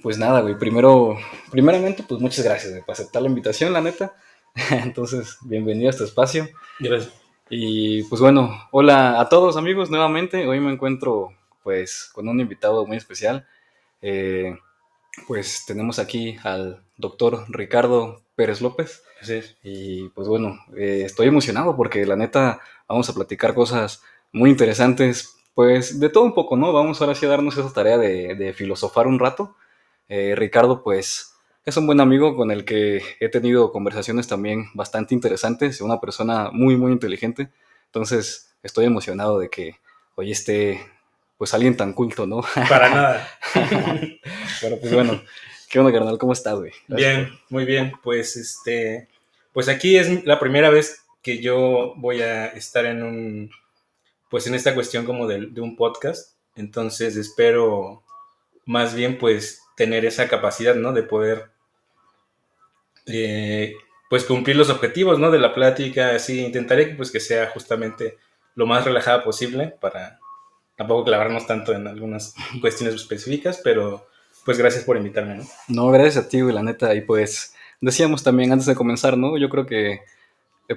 Pues nada, güey, primeramente, pues muchas gracias, güey, por aceptar la invitación, la neta. Entonces, bienvenido a este espacio. Gracias. Y pues bueno, hola a todos amigos nuevamente. Hoy me encuentro pues con un invitado muy especial. Eh, pues tenemos aquí al doctor Ricardo Pérez López. Así es. Y pues bueno, estoy emocionado porque la neta vamos a platicar cosas muy interesantes, pues de todo un poco, ¿no? Vamos ahora sí a darnos esa tarea de filosofar un rato. Ricardo, pues, es un buen amigo con el que he tenido conversaciones también bastante interesantes, una persona muy, muy inteligente. Entonces, estoy emocionado de que hoy esté, pues, alguien tan culto, ¿no? Para nada. Pero, pues, bueno, ¿qué onda, carnal? ¿Cómo estás, güey? Gracias por... Bien, muy bien. Pues aquí es la primera vez que yo voy a estar pues en esta cuestión como de un podcast. Entonces espero más bien pues tener esa capacidad, ¿no? De poder pues cumplir los objetivos, ¿no? De la plática. Así intentaré pues que sea justamente lo más relajada posible para tampoco clavarnos tanto en algunas cuestiones específicas, pero pues gracias por invitarme, ¿no? No, gracias a ti, güey, la neta. Y pues, decíamos también antes de comenzar, ¿no? Yo creo que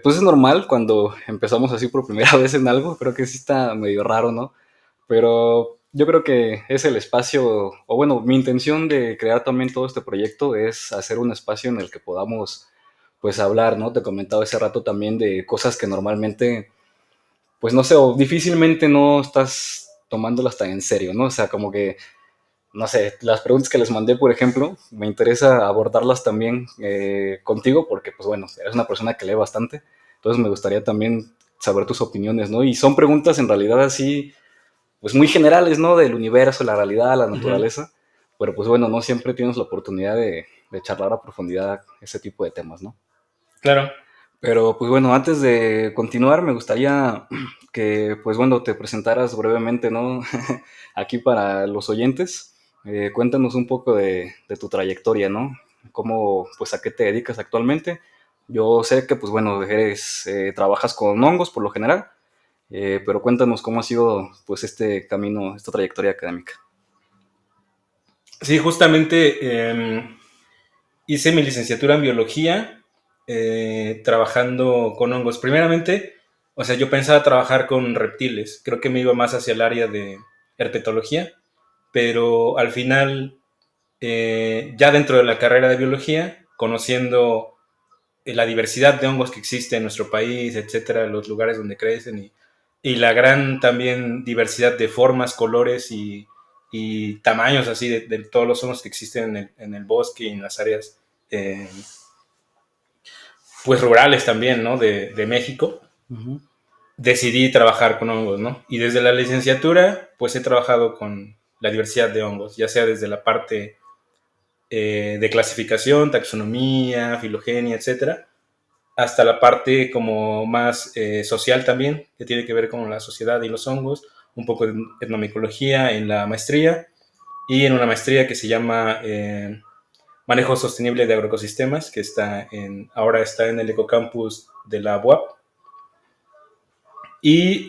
pues es normal cuando empezamos así por primera vez en algo, creo que sí está medio raro, ¿no? Pero yo creo que es el espacio, o bueno, mi intención de crear también todo este proyecto es hacer un espacio en el que podamos, pues, hablar, ¿no? Te comentaba hace rato también de cosas que normalmente, pues, no sé, o difícilmente no estás tomándolas tan en serio, ¿no? O sea, como que no sé, las preguntas que les mandé, por ejemplo, me interesa abordarlas también contigo porque, pues bueno, eres una persona que lee bastante, entonces me gustaría también saber tus opiniones, ¿no? Y son preguntas en realidad así, pues muy generales, ¿no? Del universo, la realidad, la Uh-huh. naturaleza, pero pues bueno, no siempre tienes la oportunidad de charlar a profundidad ese tipo de temas, ¿no? Claro. Pero pues bueno, antes de continuar, me gustaría que, pues bueno, te presentaras brevemente, ¿no? Aquí para los oyentes. Cuéntanos un poco de tu trayectoria, ¿no? ¿Cómo, pues a qué te dedicas actualmente? Yo sé que, pues bueno, trabajas con hongos por lo general, pero cuéntanos cómo ha sido, pues, este camino, esta trayectoria académica. Sí, justamente hice mi licenciatura en biología trabajando con hongos. Primeramente, o sea, yo pensaba trabajar con reptiles. Creo que me iba más hacia el área de herpetología, pero al final, ya dentro de la carrera de biología, conociendo la diversidad de hongos que existe en nuestro país, etcétera, los lugares donde crecen y la gran también diversidad de formas, colores y tamaños así de todos los hongos que existen en el bosque y en las áreas eh, pues rurales también, ¿no? De México, Ujú. decidí trabajar con hongos, ¿no? Y desde la licenciatura, pues he trabajado con la diversidad de hongos, ya sea desde la parte de clasificación, taxonomía, filogenia, etcétera, hasta la parte como más social también, que tiene que ver con la sociedad y los hongos, un poco de etnomicología en la maestría y en una maestría que se llama Manejo Sostenible de Agroecosistemas, que ahora está en el Ecocampus de la UAP. Y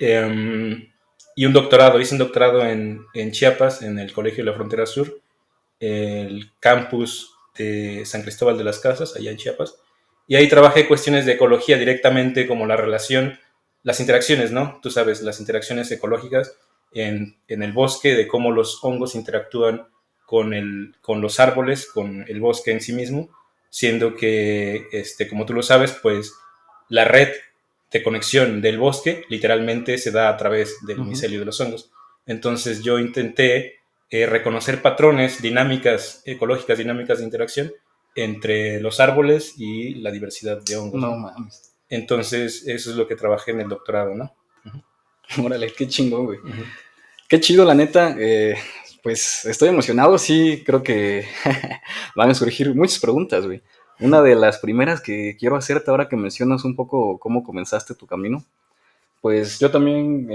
un doctorado, hice un doctorado en Chiapas, en el Colegio de la Frontera Sur, el campus de San Cristóbal de las Casas, allá en Chiapas. Y ahí trabajé cuestiones de ecología directamente, como la relación, las interacciones, ¿no? Tú sabes, las interacciones ecológicas en el bosque, de cómo los hongos interactúan con los árboles, con el bosque en sí mismo, siendo que, como tú lo sabes, pues la red de conexión del bosque literalmente se da a través del Ujú. micelio de los hongos. Entonces yo intenté reconocer patrones, dinámicas ecológicas, dinámicas de interacción entre los árboles y la diversidad de hongos, No ¿no? mames. Entonces, eso es lo que trabajé en el doctorado, ¿no? Órale, qué chingón, güey. Uh-huh. Qué chido, la neta. Pues estoy emocionado, sí, creo que van a surgir muchas preguntas, güey. Una de las primeras que quiero hacerte ahora que mencionas un poco cómo comenzaste tu camino, pues yo también,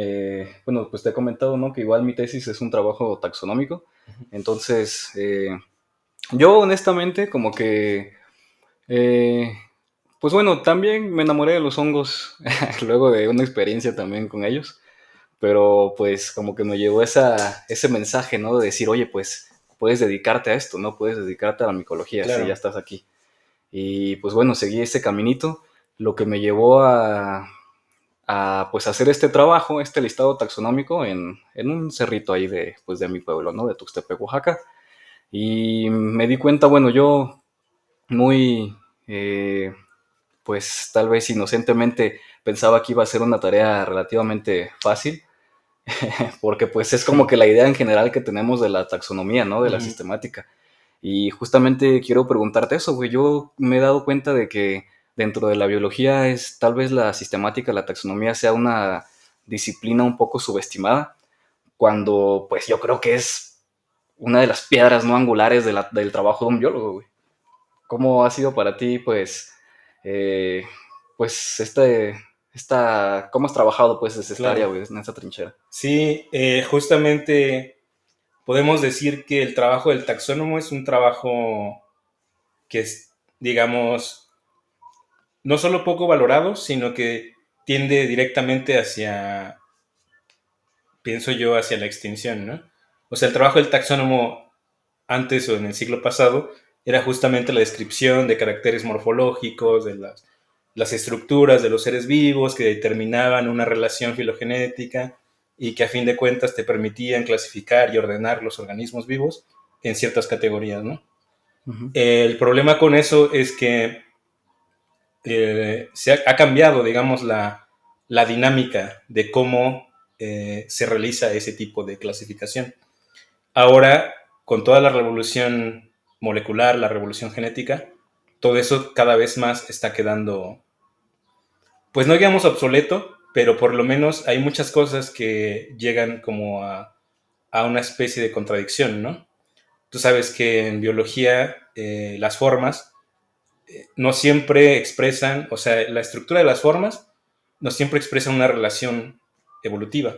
bueno, pues te he comentado, ¿no? Que igual mi tesis es un trabajo taxonómico. Entonces, yo honestamente como que, eh, pues bueno, también me enamoré de los hongos luego de una experiencia también con ellos. Pero pues como que me llegó ese mensaje, ¿no? De decir, oye, pues puedes dedicarte a esto, ¿no? Puedes dedicarte a la micología, si ya Claro, estás aquí. Y pues bueno, seguí ese caminito, lo que me llevó a pues hacer este trabajo, este listado taxonómico en un cerrito ahí de, pues, de mi pueblo, ¿no? De Tuxtepec, Oaxaca. Y me di cuenta, bueno, yo muy, pues tal vez inocentemente pensaba que iba a ser una tarea relativamente fácil, porque pues es como que la idea en general que tenemos de la taxonomía, ¿no? De la ujú, sistemática. Y justamente quiero preguntarte eso, güey. Yo me he dado cuenta de que dentro de la biología es tal vez la sistemática, la taxonomía sea una disciplina un poco subestimada, cuando pues yo creo que es una de las piedras no angulares del trabajo de un biólogo, güey. ¿Cómo ha sido para ti, eh, pues, cómo has trabajado, pues, desde esta área, claro. güey, en esta trinchera? Sí, justamente podemos decir que el trabajo del taxónomo es un trabajo que es, digamos, no solo poco valorado, sino que tiende directamente hacia, pienso yo, hacia la extinción, ¿no? O sea, el trabajo del taxónomo antes o en el siglo pasado era justamente la descripción de caracteres morfológicos, de las estructuras de los seres vivos que determinaban una relación filogenética y que a fin de cuentas te permitían clasificar y ordenar los organismos vivos en ciertas categorías, ¿no? Ujú. El problema con eso es que ha cambiado, digamos, la dinámica de cómo se realiza ese tipo de clasificación. Ahora, con toda la revolución molecular, la revolución genética, todo eso cada vez más está quedando, pues no digamos obsoleto, pero por lo menos hay muchas cosas que llegan como a una especie de contradicción, ¿no? Tú sabes que en biología las formas no siempre expresan, o sea, la estructura de las formas no siempre expresa una relación evolutiva.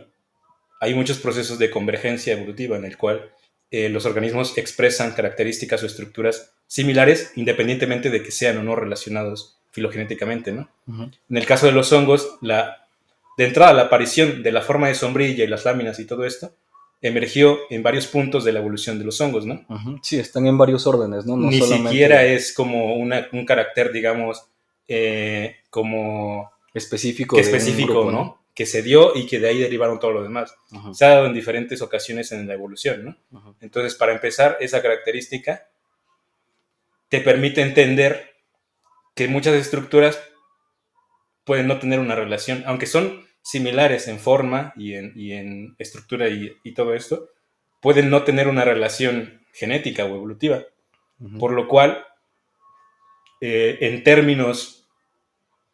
Hay muchos procesos de convergencia evolutiva en el cual los organismos expresan características o estructuras similares independientemente de que sean o no relacionados filogenéticamente, ¿no? Ujú. En el caso de los hongos, de entrada la aparición de la forma de sombrilla y las láminas y todo esto emergió en varios puntos de la evolución de los hongos, ¿no? Ujú. Sí, están en varios órdenes, ¿no? No Ni siquiera solamente es como un carácter, digamos, como que específico de un específico, grupo, ¿no? ¿no? Que se dio y que de ahí derivaron todo lo demás. Ujú, Se ha dado en diferentes ocasiones en la evolución, ¿no? ujú. Entonces, para empezar, esa característica te permite entender que muchas estructuras pueden no tener una relación, aunque son similares en forma y en estructura y todo esto, pueden no tener una relación genética o evolutiva. Ujú. Por lo cual, en términos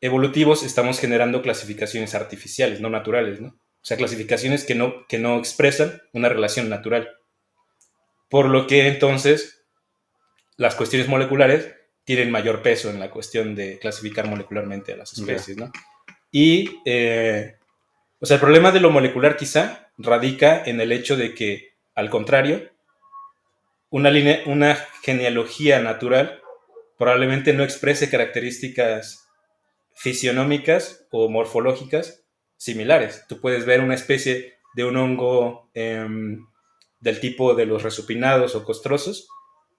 evolutivos, estamos generando clasificaciones artificiales, no naturales, ¿no? O sea, clasificaciones que no expresan una relación natural. Por lo que entonces las cuestiones moleculares tienen mayor peso en la cuestión de clasificar molecularmente a las Ya. especies, ¿no? Y, o sea, el problema de lo molecular quizá radica en el hecho de que, al contrario, una genealogía natural probablemente no exprese características fisionómicas o morfológicas similares. Tú puedes ver una especie de un hongo del tipo de los resupinados o costrosos,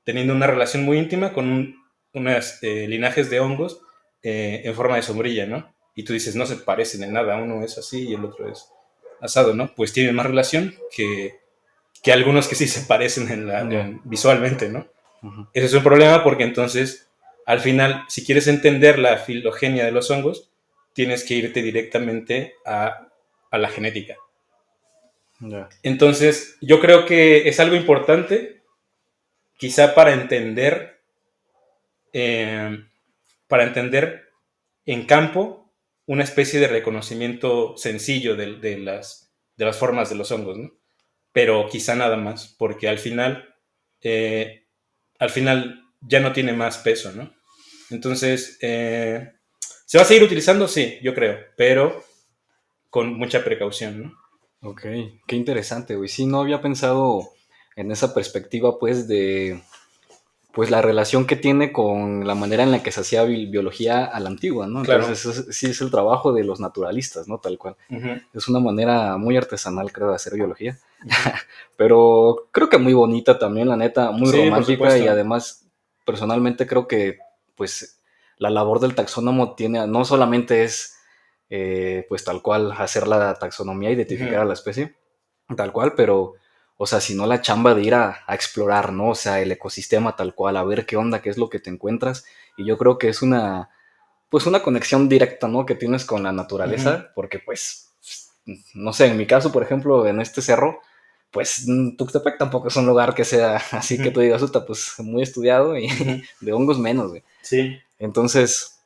teniendo una relación muy íntima con unos linajes de hongos en forma de sombrilla, ¿no? Y tú dices, no se parecen en nada, uno es así y el otro es asado, ¿no? Pues tienen más relación que algunos que sí se parecen Ya. visualmente, ¿no? Ujú. Ese es un problema porque entonces, al final, si quieres entender la filogenia de los hongos, tienes que irte directamente a la genética. Ya. Entonces, yo creo que es algo importante, quizá eh, para entender en campo una especie de reconocimiento sencillo de las formas de los hongos, ¿no? Pero quizá nada más, porque eh, al final ya no tiene más peso, ¿no? Entonces, ¿se va a seguir utilizando? Sí, yo creo, pero con mucha precaución, ¿no? Ok, qué interesante, güey. Sí, no había pensado en esa perspectiva, pues, pues la relación que tiene con la manera en la que se hacía biología a la antigua, ¿no? Claro. Entonces sí es el trabajo de los naturalistas, ¿no? Tal cual. Ujú, Es una manera muy artesanal, creo, de hacer biología, ujú. pero creo que muy bonita también, la neta, muy Sí, por romántica y supuesto. además, personalmente creo que, pues, la labor del taxónomo tiene, no solamente es, pues, tal cual hacer la taxonomía, identificar a Ujú, la especie, tal cual, pero, o sea, si no la chamba de ir a explorar, ¿no? O sea, el ecosistema tal cual, a ver qué onda, qué es lo que te encuentras. Y yo creo que es una, pues una conexión directa, ¿no? Que tienes con la ujú, naturaleza, porque pues, no sé, en mi caso, por ejemplo, en este cerro, pues Tuxtepec tampoco es un lugar que sea así que tú ujú, digas, "Uta, pues muy estudiado y ujú. de hongos menos, güey". Sí. Entonces,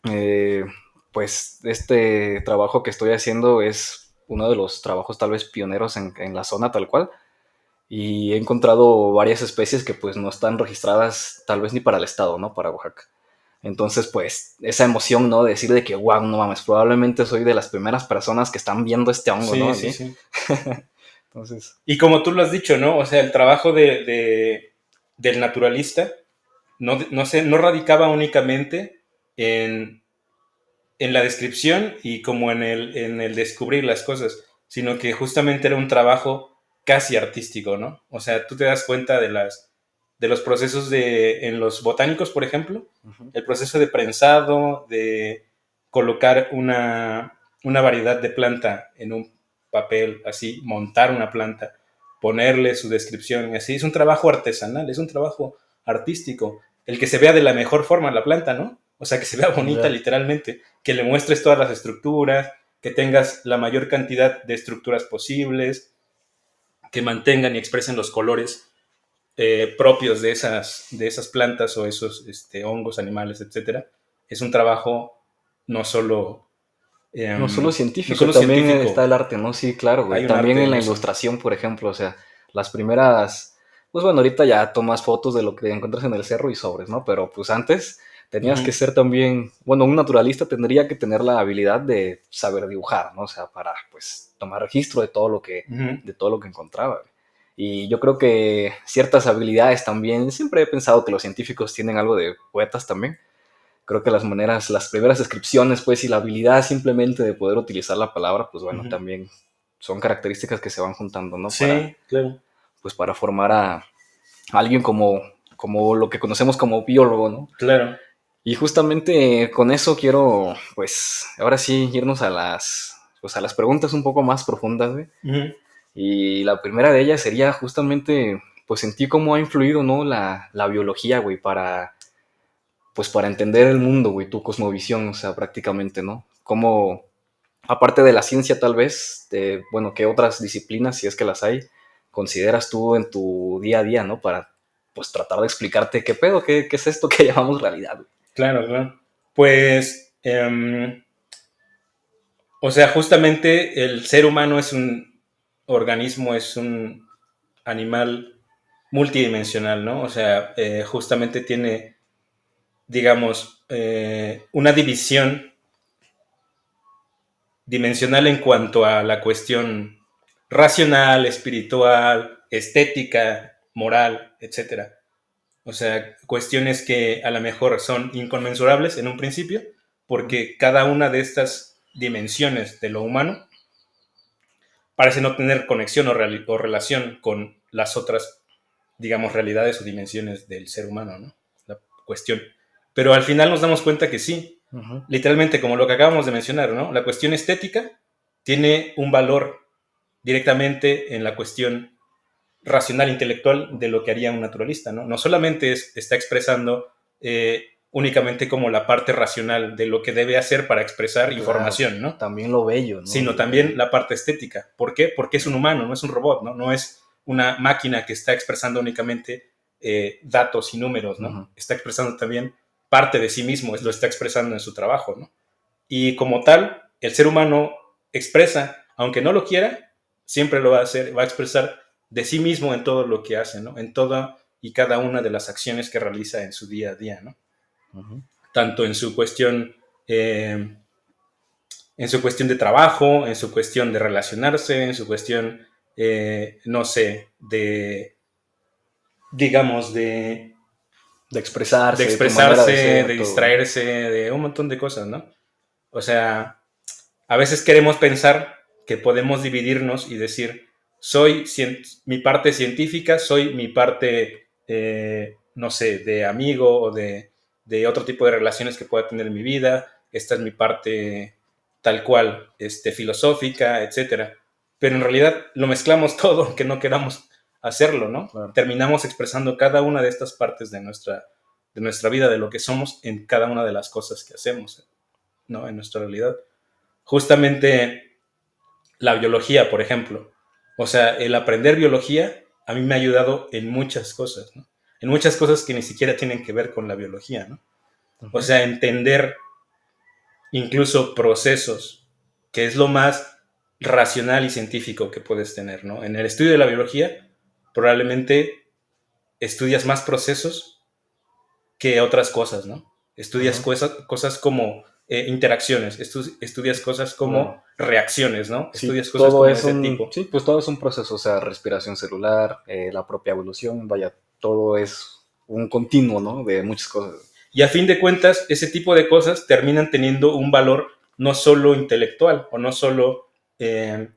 eh, pues este trabajo que estoy haciendo es uno de los trabajos tal vez pioneros en la zona tal cual. Y he encontrado varias especies que pues no están registradas tal vez ni para el estado, ¿no? Para Oaxaca. Entonces, pues, esa emoción, ¿no? De decir de que, wow, no mames, probablemente soy de las primeras personas que están viendo este hongo, ¿no? Sí, sí, Aquí. sí. Entonces, Y como tú lo has dicho, ¿no? O sea, el trabajo del naturalista no radicaba únicamente en, en la descripción y como en el descubrir las cosas, sino que justamente era un trabajo casi artístico, ¿no? O sea, tú te das cuenta de los procesos en los botánicos, por ejemplo, uh-huh. el proceso de prensado, de colocar una variedad de planta en un papel, así, montar una planta, ponerle su descripción y así. Es un trabajo artesanal, es un trabajo artístico. El que se vea de la mejor forma la planta, ¿no? O sea, que se vea bonita Ya. literalmente, que le muestres todas las estructuras, que tengas la mayor cantidad de estructuras posibles, que mantengan y expresen los colores propios de esas plantas o esos hongos, animales, etcétera. Es un trabajo no solo, No solo no científico, solo también está científico, el arte, ¿no? Sí, claro, güey. hay un También arte en en la eso. ilustración, por ejemplo, o sea, las primeras, pues bueno, ahorita ya tomas fotos de lo que encuentras en el cerro y sobres, ¿no? Pero pues antes tenías que Uh-huh, ser también, bueno, un naturalista tendría que tener la habilidad de saber dibujar, ¿no? O sea, para pues tomar registro uh-huh. de todo lo que encontraba, güey. Y yo creo que ciertas habilidades también, siempre he pensado que los científicos tienen algo de poetas también. Creo que las maneras, las primeras descripciones, pues, y la habilidad simplemente de poder utilizar la palabra, pues bueno, Uh-huh. también son características que se van juntando, ¿no? Para, Sí, claro. pues, para formar a alguien como, como lo que conocemos como biólogo, ¿no? Claro. Y justamente con eso quiero, pues, ahora sí, irnos pues, a las preguntas un poco más profundas, güey. Uh-huh. Y la primera de ellas sería justamente, pues, en ti cómo ha influido, ¿no? La biología, güey, para pues para entender el mundo, güey, tu cosmovisión, o sea, prácticamente, ¿no? Cómo, aparte de la ciencia tal vez, bueno, ¿qué otras disciplinas, si es que las hay, consideras tú en tu día a día, ¿no? Para, pues, tratar de explicarte qué pedo, qué es esto que llamamos realidad, güey. Claro, claro. Pues, o sea, justamente el ser humano es un organismo, es un animal multidimensional, ¿no? O sea, justamente tiene, digamos, una división dimensional en cuanto a la cuestión racional, espiritual, estética, moral, etcétera. O sea, cuestiones que a lo mejor son inconmensurables en un principio, porque cada una de estas dimensiones de lo humano parece no tener conexión o relación con las otras, digamos, realidades o dimensiones del ser humano, ¿no? La cuestión. Pero al final nos damos cuenta que sí, Ujú. literalmente como lo que acabamos de mencionar, ¿no? La cuestión estética tiene un valor directamente en la cuestión racional, intelectual de lo que haría un naturalista, ¿no? No solamente está expresando únicamente como la parte racional de lo que debe hacer para expresar Claro, información, ¿no? también lo bello, ¿no? Sino también la parte estética. ¿Por qué? Porque es un humano, no es un robot, ¿no? No es una máquina que está expresando únicamente datos y números, ¿no? Ujú. Está expresando también parte de sí mismo, lo está expresando en su trabajo, ¿no? Y como tal, el ser humano expresa, aunque no lo quiera, siempre lo va a hacer, va a expresar de sí mismo en todo lo que hace, ¿no? En toda y cada una de las acciones que realiza en su día a día, ¿no? Ujú. Tanto en su cuestión de trabajo, en su cuestión de relacionarse, en su cuestión, no sé, digamos, De de expresarse, de tu manera expresarse, de de ser, todo. distraerse, de un montón de cosas, ¿no? O sea, a veces queremos pensar que podemos dividirnos y decir, soy mi parte científica, soy mi parte, no sé, de amigo o de otro tipo de relaciones que pueda tener en mi vida, esta es mi parte tal cual, filosófica, etcétera. Pero en realidad lo mezclamos todo, aunque no queramos hacerlo, ¿no? Claro. Terminamos expresando cada una de estas partes de nuestra vida, de lo que somos en cada una de las cosas que hacemos, ¿no? En nuestra realidad. Justamente la biología, por ejemplo. O sea, el aprender biología a mí me ha ayudado en muchas cosas, ¿no? En muchas cosas que ni siquiera tienen que ver con la biología, ¿no? O Ujú. sea, entender incluso procesos, que es lo más racional y científico que puedes tener, ¿no? En el estudio de la biología, probablemente estudias más procesos que otras cosas, ¿no? Estudias Ajá. cosas como interacciones, estudias cosas como Claro. reacciones, ¿no? Sí, Estudias cosas todo como de es ese un, tipo. sí, pues todo es un proceso, o sea, respiración celular, la propia evolución, vaya, todo es un continuo, ¿no? De muchas cosas. Y a fin de cuentas, ese tipo de cosas terminan teniendo un valor no solo intelectual o no solo, eh,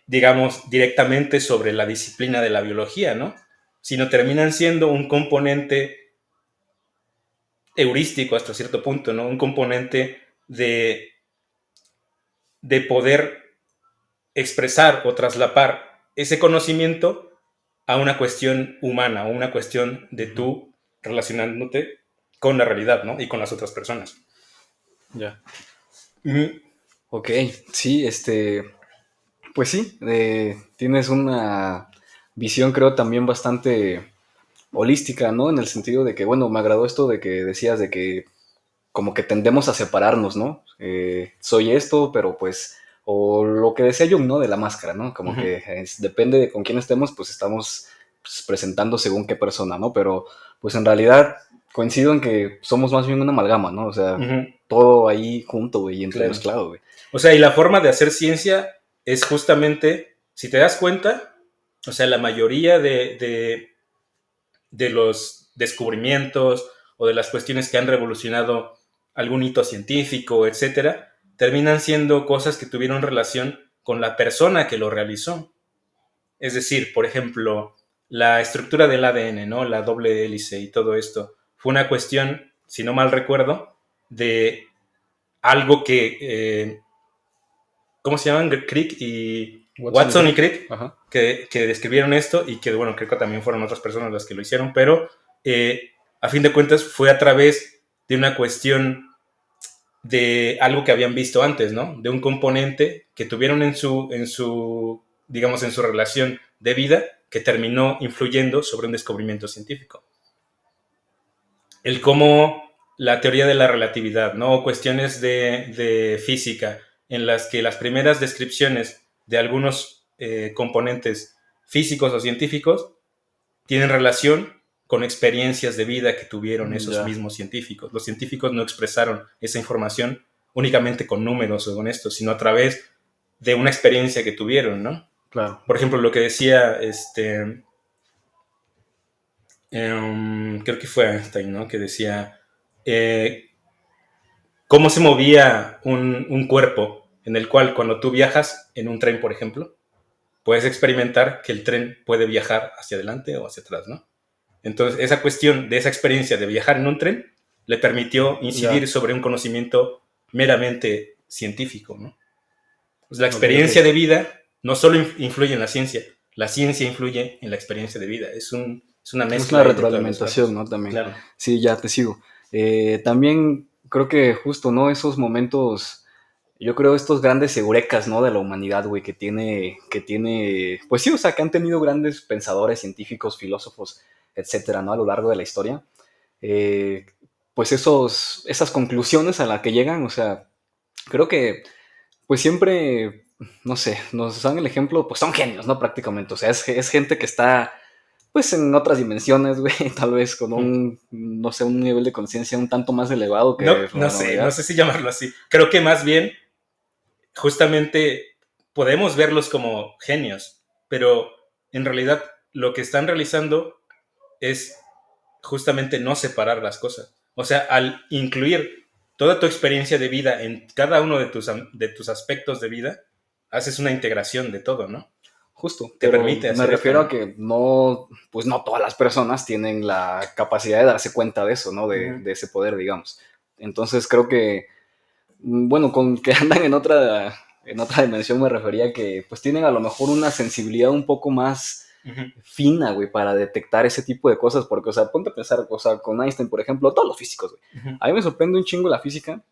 digamos, directamente sobre la disciplina de la biología, ¿no? Sino terminan siendo un componente heurístico hasta cierto punto, ¿no? Un componente de poder expresar o traslapar ese conocimiento a una cuestión humana o una cuestión de Ujú. tú relacionándote con la realidad, ¿no? Y con las otras personas. Ya. Mm. Ok, sí, pues sí, tienes una visión creo también bastante holística, ¿no? En el sentido de que, bueno, me agradó esto de que decías de que como que tendemos a separarnos, ¿no? Soy esto, pero pues, o lo que decía Jung, ¿no? De la máscara, ¿no? Como Uh-huh. que depende de con quién estemos, pues estamos pues, presentando según qué persona, ¿no? Pero pues en realidad coincido en que somos más bien una amalgama, ¿no? O sea, Uh-huh. todo ahí junto, güey, y Claro. entremezclado, güey. O sea, y la forma de hacer ciencia es justamente, si te das cuenta, o sea, la mayoría de los descubrimientos o de las cuestiones que han revolucionado algún hito científico, etcétera, terminan siendo cosas que tuvieron relación con la persona que lo realizó. Es decir, por ejemplo, la estructura del ADN, ¿no? La doble hélice y todo esto, fue una cuestión, si no mal recuerdo, de algo que, ¿cómo se llaman? Crick y Watson y Watson y Crick. Crick, Ajá. que describieron esto y que, bueno, creo que también fueron otras personas las que lo hicieron, pero a fin de cuentas fue a través de una cuestión de algo que habían visto antes, ¿no? De un componente que tuvieron digamos, en su relación de vida que terminó influyendo sobre un descubrimiento científico. El cómo la teoría de la relatividad, ¿no? Cuestiones de física en las que las primeras descripciones de algunos componentes físicos o científicos tienen relación con experiencias de vida que tuvieron esos Ya, mismos científicos. Los científicos no expresaron esa información únicamente con números o con esto, sino a través de una experiencia que tuvieron, ¿no? claro. Por ejemplo, lo que decía, creo que fue Einstein, ¿no? Que decía, eh, cómo se movía un cuerpo en el cual cuando tú viajas en un tren, por ejemplo, puedes experimentar que el tren puede viajar hacia adelante o hacia atrás, ¿no? Entonces, esa cuestión de esa experiencia de viajar en un tren le permitió incidir Ya, sobre un conocimiento meramente científico, ¿no? Pues la ok, ok. experiencia de vida no solo influye en la ciencia influye en la experiencia de vida. Es una Es mezcla una ahí de todas las retroalimentación, partes. ¿no? También. Claro. Sí, ya te sigo. También creo que justo, ¿no? Esos momentos, yo creo estos grandes eurekas, ¿no? De la humanidad, güey, pues sí, o sea, que han tenido grandes pensadores, científicos, filósofos, etcétera, ¿no? A lo largo de la historia. Eh, pues esas conclusiones a las que llegan, o sea, creo que, pues siempre, no sé, nos dan el ejemplo, pues son genios, ¿no? Prácticamente, o sea, es gente que está pues en otras dimensiones, güey, tal vez con un, no sé, un nivel de conciencia un tanto más elevado No, que no la sé, no normalidad. sé si llamarlo así. Creo que más bien, justamente, podemos verlos como genios, pero en realidad lo que están realizando es justamente no separar las cosas. O sea, al incluir toda tu experiencia de vida en cada uno de tus aspectos de vida, haces una integración de todo, ¿no? Justo, Te pero permite me hacer esto, refiero a ¿no? que no, pues no todas las personas tienen la capacidad de darse cuenta de eso, ¿no? Uh-huh. De ese poder, digamos. Entonces creo que, bueno, con que andan en otra dimensión me refería a que pues tienen a lo mejor una sensibilidad un poco más Uh-huh. fina, güey, para detectar ese tipo de cosas, porque, o sea, ponte a pensar, o sea, con Einstein, por ejemplo, todos los físicos, güey. Uh-huh. A mí me sorprende un chingo la física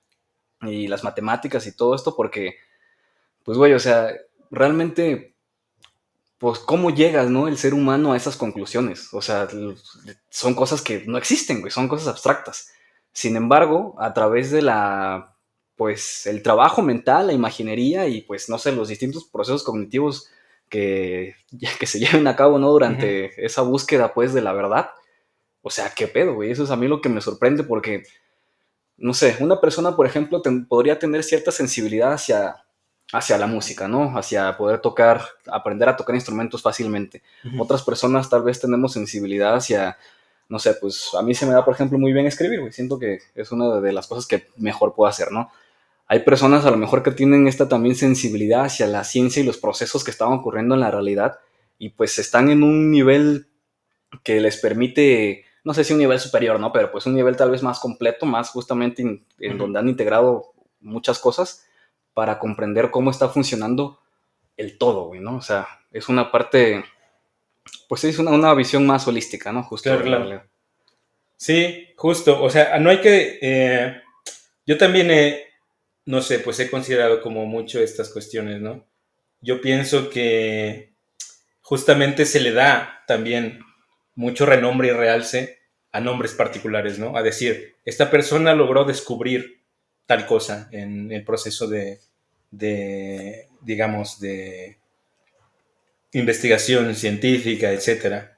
y las matemáticas y todo esto porque, pues, güey, o sea, realmente pues cómo llegas, ¿no? El ser humano a esas conclusiones. O sea, son cosas que no existen, güey, son cosas abstractas. Sin embargo, a través de pues, el trabajo mental, la imaginería y, pues, no sé, los distintos procesos cognitivos que se lleven a cabo, ¿no? Uh-huh. Durante esa búsqueda, pues, de la verdad. O sea, qué pedo, güey. Eso es a mí lo que me sorprende porque, no sé, una persona, por ejemplo, podría tener cierta sensibilidad hacia la música, ¿no? Hacia poder tocar, aprender a tocar instrumentos fácilmente. Uh-huh. Otras personas tal vez tenemos sensibilidad hacia, no sé, pues a mí se me da, por ejemplo, muy bien escribir, güey. Siento que es una de las cosas que mejor puedo hacer, ¿no? Hay personas a lo mejor que tienen esta también sensibilidad hacia la ciencia y los procesos que están ocurriendo en la realidad y pues están en un nivel que les permite, no sé si un nivel superior, ¿no? Pero pues un nivel tal vez más completo, más justamente en Uh-huh. donde han integrado muchas cosas para comprender cómo está funcionando el todo, güey, ¿no? O sea, es una parte, pues es una visión más holística, ¿no? Justo Claro, de la claro. realidad. Sí, justo. O sea, no hay que... yo también no sé, pues he considerado como mucho estas cuestiones, ¿no? Yo pienso que justamente se le da también mucho renombre y realce a nombres particulares, ¿no? A decir, esta persona logró descubrir tal cosa en el proceso digamos, de investigación científica, etcétera.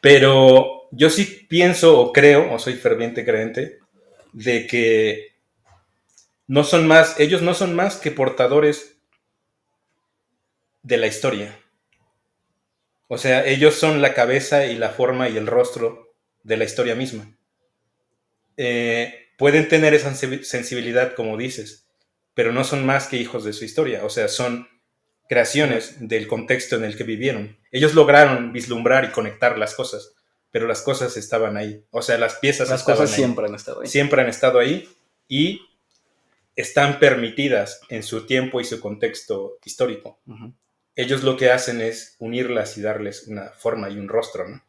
Pero yo sí pienso o creo, o soy ferviente creyente, de que ellos no son más que portadores de la historia. O sea, ellos son la cabeza y la forma y el rostro de la historia misma. Pueden tener esa sensibilidad, como dices, pero no son más que hijos de su historia. O sea, son Claro. creaciones del contexto en el que vivieron. Ellos lograron vislumbrar y conectar las cosas, pero las cosas estaban ahí. O sea, las piezas Las cosas estaban ahí. siempre han estado ahí. Siempre han estado ahí y están permitidas en su tiempo y su contexto histórico. Uh-huh. Ellos lo que hacen es unirlas y darles una forma y un rostro, ¿no?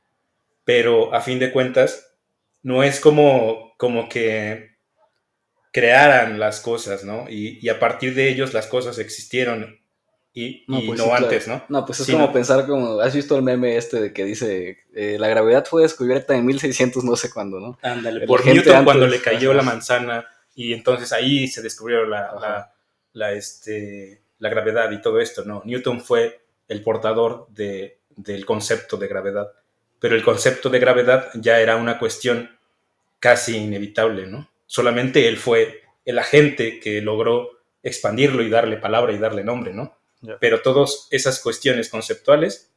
Pero a fin de cuentas, no es como que crearan las cosas, ¿no? Y a partir de ellos las cosas existieron No, y pues sí, no claro. antes, ¿no? No, pues es como Sino, pensar como, ¿has visto el meme este de que dice, la gravedad fue descubierta en 1600 no sé cuándo, ¿no? ándale, La por gente Newton cuando le antes, cayó ajá, la manzana y entonces ahí se descubrió ajá, la gravedad y todo esto, ¿no? Newton fue el portador del concepto de gravedad, pero el concepto de gravedad ya era una cuestión casi inevitable, ¿no? Solamente él fue el agente que logró expandirlo y darle palabra y darle nombre, ¿no? ya. Pero todas esas cuestiones conceptuales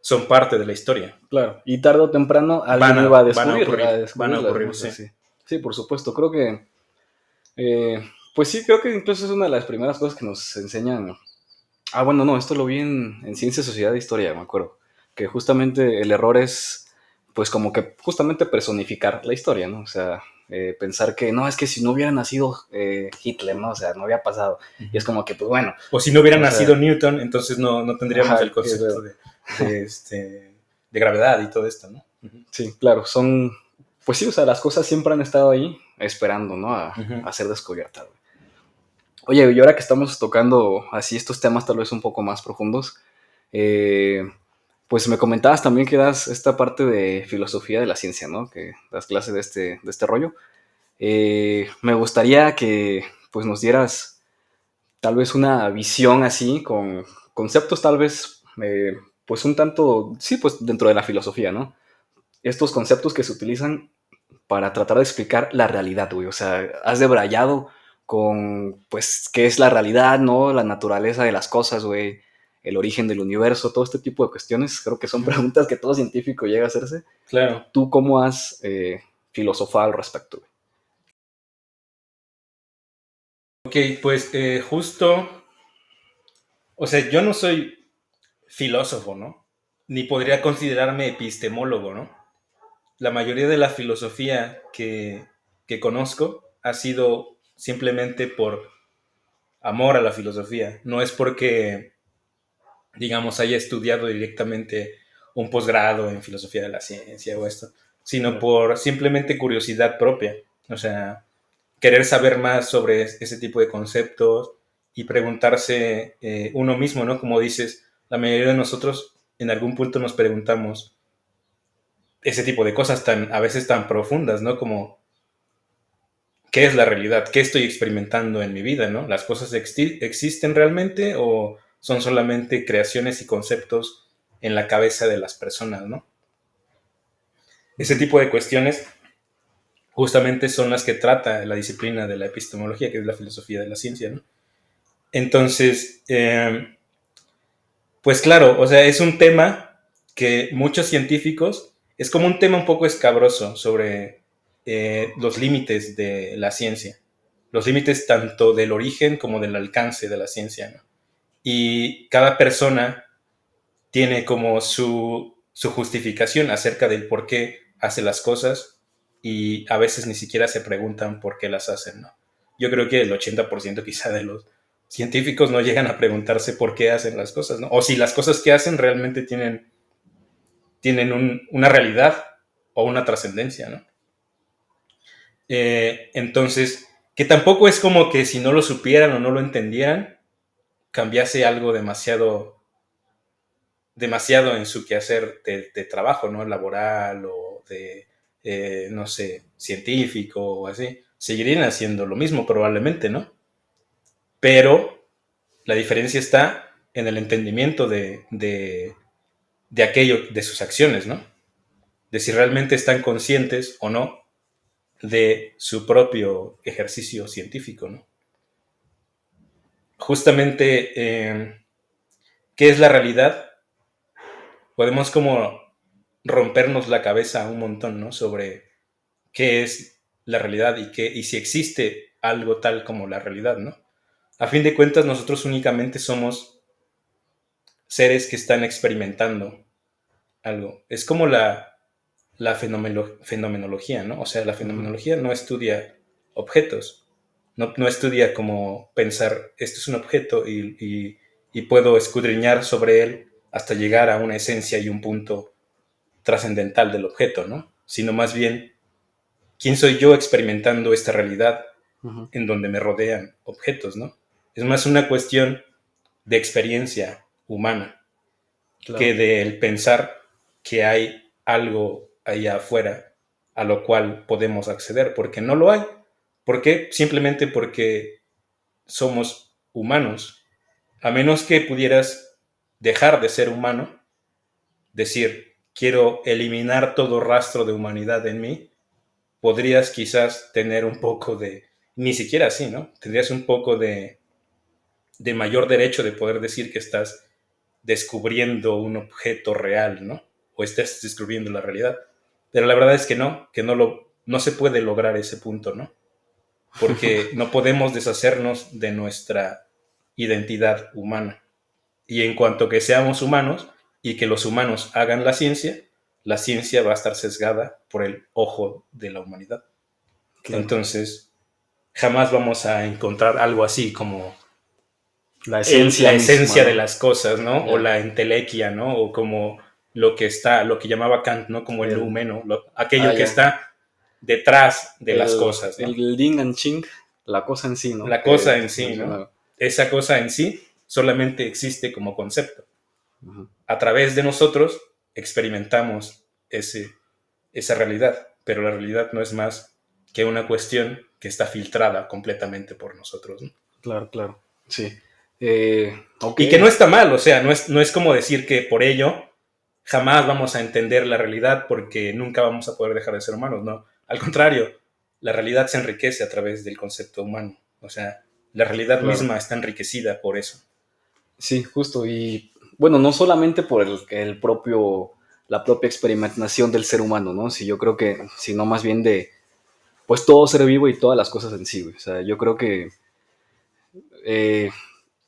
son parte de la historia. Claro, y tarde o temprano alguien iba a Van a descubrirlas, ¿no? ocurrir, O sea, sí. sí. Sí, por supuesto, creo que, pues sí, creo que incluso es una de las primeras cosas que nos enseñan. Ah, bueno, no, esto lo vi en Ciencia, Sociedad e Historia, me acuerdo, que justamente el error es, pues como que justamente personificar la historia, ¿no? O sea, pensar que, no, es que si no hubiera nacido Hitler, ¿no? O sea, no había pasado. Y es Uh-huh. como que, pues bueno, O si no hubiera o nacido sea, Newton, entonces no tendríamos el ajá, que, concepto de gravedad y todo esto, ¿no? Uh-huh. sí, claro, pues sí, o sea, las cosas siempre han estado ahí esperando, ¿no? Uh-huh. A ser descubiertas. Oye, y ahora que estamos tocando así estos temas tal vez un poco más profundos, eh, pues me comentabas también que das esta parte de filosofía de la ciencia, ¿no? Que das clase de este rollo. Me gustaría que pues nos dieras tal vez una visión así, con conceptos tal vez, pues un tanto, sí, pues dentro de la filosofía, ¿no? Estos conceptos que se utilizan para tratar de explicar la realidad, güey. O sea, has debrayado con, pues, qué es la realidad, ¿no? La naturaleza de las cosas, güey. el origen del universo, todo este tipo de cuestiones, creo que son preguntas que todo científico llega a hacerse. Claro. ¿Tú cómo has filosofado al respecto? Ok, pues justo, o sea, yo no soy filósofo, ¿no? Ni podría considerarme epistemólogo, ¿no? La mayoría de la filosofía que conozco ha sido simplemente por amor a la filosofía. No es porque, digamos, haya estudiado directamente un posgrado en filosofía de la ciencia o esto, sino Claro. por simplemente curiosidad propia. O sea, querer saber más sobre ese tipo de conceptos y preguntarse uno mismo, ¿no? Como dices, la mayoría de nosotros en algún punto nos preguntamos ese tipo de cosas tan, a veces tan profundas, ¿no? Como, ¿qué es la realidad? ¿Qué estoy experimentando en mi vida, ¿no? ¿Las cosas existen realmente o son solamente creaciones y conceptos en la cabeza de las personas, ¿no? Ese Ujú. tipo de cuestiones justamente son las que trata la disciplina de la epistemología, que es la filosofía de la ciencia, ¿no? Entonces, pues claro, o sea, es un tema que muchos científicos, es como un tema un poco escabroso sobre los límites de la ciencia, los límites tanto del origen como del alcance de la ciencia, ¿no? Y cada persona tiene como su justificación acerca del por qué hace las cosas y a veces ni siquiera se preguntan por qué las hacen, ¿no? Yo creo que el 80% quizá de los científicos no llegan a preguntarse por qué hacen las cosas, ¿no? O si las cosas que hacen realmente tienen una realidad o una trascendencia, ¿no? Entonces, que tampoco es como que si no lo supieran o no lo entendieran, cambiase algo demasiado en su quehacer de trabajo, ¿no? Laboral o de, no sé, científico o así. Seguirían haciendo lo mismo probablemente, ¿no? Pero la diferencia está en el entendimiento de aquello, de sus acciones, ¿no? De si realmente están conscientes o no de su propio ejercicio científico, ¿no? Justamente, ¿qué es la realidad? Podemos como rompernos la cabeza un montón, ¿no? Sobre qué es la realidad y si existe algo tal como la realidad, ¿no? A fin de cuentas, nosotros únicamente somos seres que están experimentando algo. Es como la fenomenología, ¿no? O sea, la Ujú. fenomenología no estudia objetos, no estudia como pensar, esto es un objeto y puedo escudriñar sobre él hasta llegar a una esencia y un punto trascendental del objeto, ¿no? Sino más bien, ¿quién soy yo experimentando esta realidad Ujú. en donde me rodean objetos, ¿no? Es más una cuestión de experiencia humana que Claro. del pensar que hay algo allá afuera a lo cual podemos acceder, porque no lo hay. ¿Por qué? Simplemente porque somos humanos. A menos que pudieras dejar de ser humano, decir, quiero eliminar todo rastro de humanidad en mí, podrías quizás tener un poco de, ni siquiera así, ¿no? Tendrías un poco de mayor derecho de poder decir que estás descubriendo un objeto real, ¿no? O estás descubriendo la realidad. Pero la verdad es que no se puede lograr ese punto, ¿no? Porque no podemos deshacernos de nuestra identidad humana. Y en cuanto que seamos humanos y que los humanos hagan la ciencia va a estar sesgada por el ojo de la humanidad. Claro. Entonces, jamás vamos a encontrar algo así como La esencia la misma, esencia de ¿no? las cosas, ¿no? O Ya. la entelequia, ¿no? O como lo que llamaba Kant, ¿no? Como el El, numeno, aquello que ya. está detrás de las El, cosas, ¿no? el ding and ching, la cosa en sí, ¿no? La Que cosa en sí, ¿no? mencionaba. Esa cosa en sí solamente existe como concepto. Ujú. A través de nosotros experimentamos esa realidad, pero la realidad no es más que una cuestión que está filtrada completamente por nosotros, ¿no? Claro, claro. Sí. Ok. Y que no está mal, o sea, no es como decir que por ello jamás vamos a entender la realidad porque nunca vamos a poder dejar de ser humanos, ¿no? Al contrario, la realidad se enriquece a través del concepto humano, o sea, la realidad Claro. misma está enriquecida por eso. Sí, justo. Y bueno, no solamente por la propia experimentación del ser humano, ¿no? Sí, yo creo que, sino más bien de, pues todo ser vivo y todas las cosas en sí, güey. O sea, yo creo que, eh,